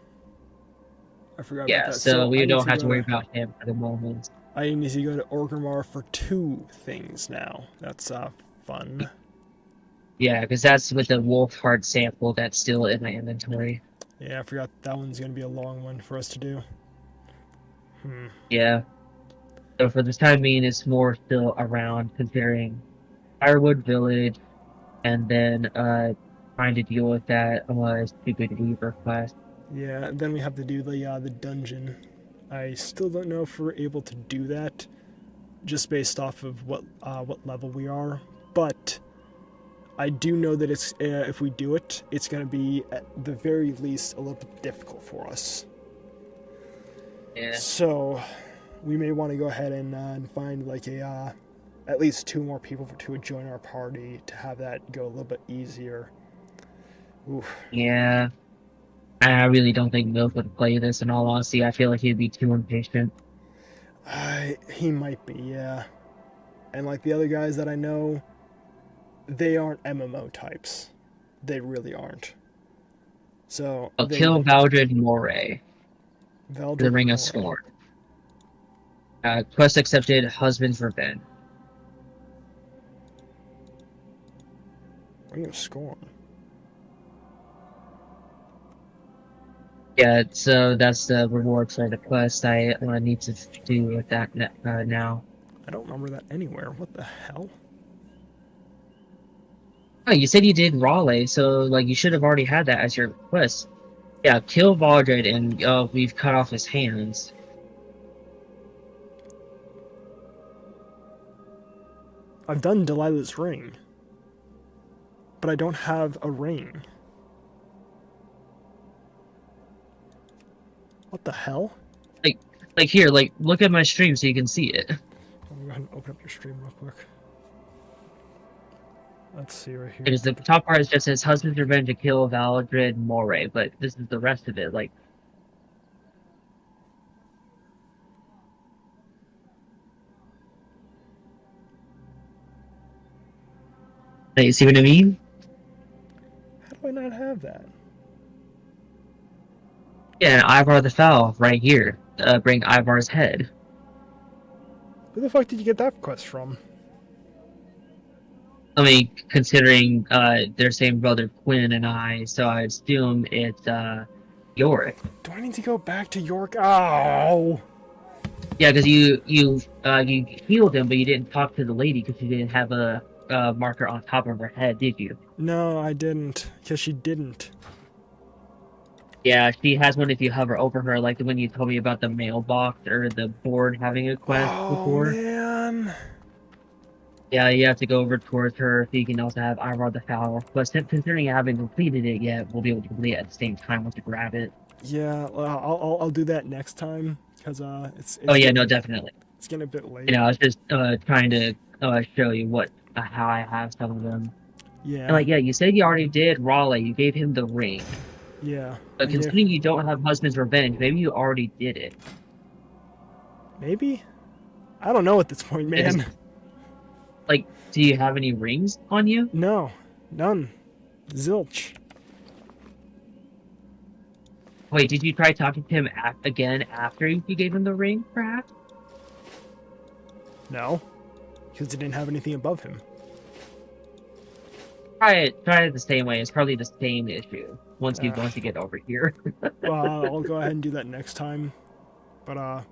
I forgot Yeah, about that. so we I need don't have to go worry about him for the moment. I need to go to Orgrimmar for 2 things now. That's fun. Yeah, because that's with the wolf heart sample that's still in my inventory. Yeah, I forgot that one's going to be a long one for us to do. Yeah. So for this time being, it's more still around considering Firewood Village, and then trying to deal with that stupid Weaver quest. Yeah, and then we have to do the dungeon. I still don't know if we're able to do that, just based off of what level we are. But I do know that it's if we do it, it's going to be at the very least a little bit difficult for us. Yeah. So we may want to go ahead and find like at least 2 more people to join our party to have that go a little bit easier. Oof. Yeah. I really don't think Milk would play this. In all honesty, I feel like he'd be too impatient. He might be, yeah. And like the other guys that I know, they aren't MMO types. They really aren't. So I'll kill Valdred Moray. Valdred The Ring Moray. of Scorn. Quest accepted. Husband's Revenge. Ring of Scorn. Yeah, so that's the reward for the quest I need to do with that now. I don't remember that anywhere. What the hell? Oh, you said you did Raleigh, so like you should have already had that as your quest. Yeah, kill Valdred and we've cut off his hands. I've done Delilah's ring, but I don't have a ring. What the hell? Like here, like look at my stream so you can see it. Let me go ahead and open up your stream real quick. Let's see right here. Because the top part is just says Husband's Revenge to kill Valdred Moray, but this is the rest of it. Like, hey, you see what I mean? How do I not have that? Yeah, Ivar the Foul right here. Bring Ivar's head. Who the fuck did you get that quest from? I mean, considering their same brother Quinn and I, so I assume it's Yorick. Do I need to go back to York? Oh! Yeah, because you healed him, but you didn't talk to the lady because you didn't have a marker on top of her head, did you? No, I didn't. Because she didn't. Yeah, she has one if you hover over her, like when you told me about the mailbox or the board having a quest before. Man. Yeah, you have to go over towards her so you can also have Ivar the Foul. But considering you haven't completed it yet, we'll be able to complete it at the same time once you grab it. Yeah, well, I'll do that next time. Because it's Oh yeah, no, definitely. It's getting a bit late. You know, I was just trying to show you how I have some of them. Yeah. And like, yeah, you said you already did Raleigh. You gave him the ring. Yeah. But considering you don't have Husband's Revenge, maybe you already did it. Maybe? I don't know at this point, man. Like, do you have any rings on you? No. None. Zilch. Wait, did you try talking to him again after you gave him the ring, perhaps? No. Because he didn't have anything above him. Try it the same way. It's probably the same issue once you get over here. Well, I'll go ahead and do that next time. But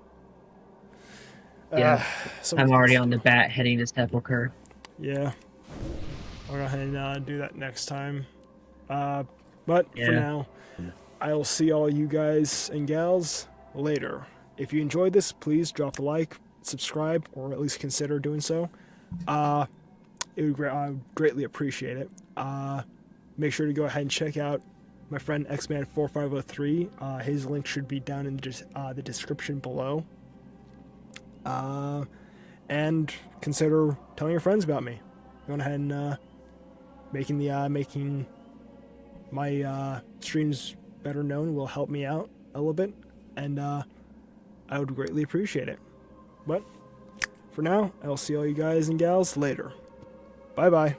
yeah, I'm already on the bat heading to Sepulchre. Yeah, I'll go ahead and do that next time. But for now, I'll see all you guys and gals later. If you enjoyed this, please drop a like, subscribe, or at least consider doing so. I would greatly appreciate it. Make sure to go ahead and check out my friend Xman4503. His link should be down in the description below. And consider telling your friends about me. Going ahead and making my streams better known will help me out a little bit, and I would greatly appreciate it. But for now, I'll see all you guys and gals later. Bye bye.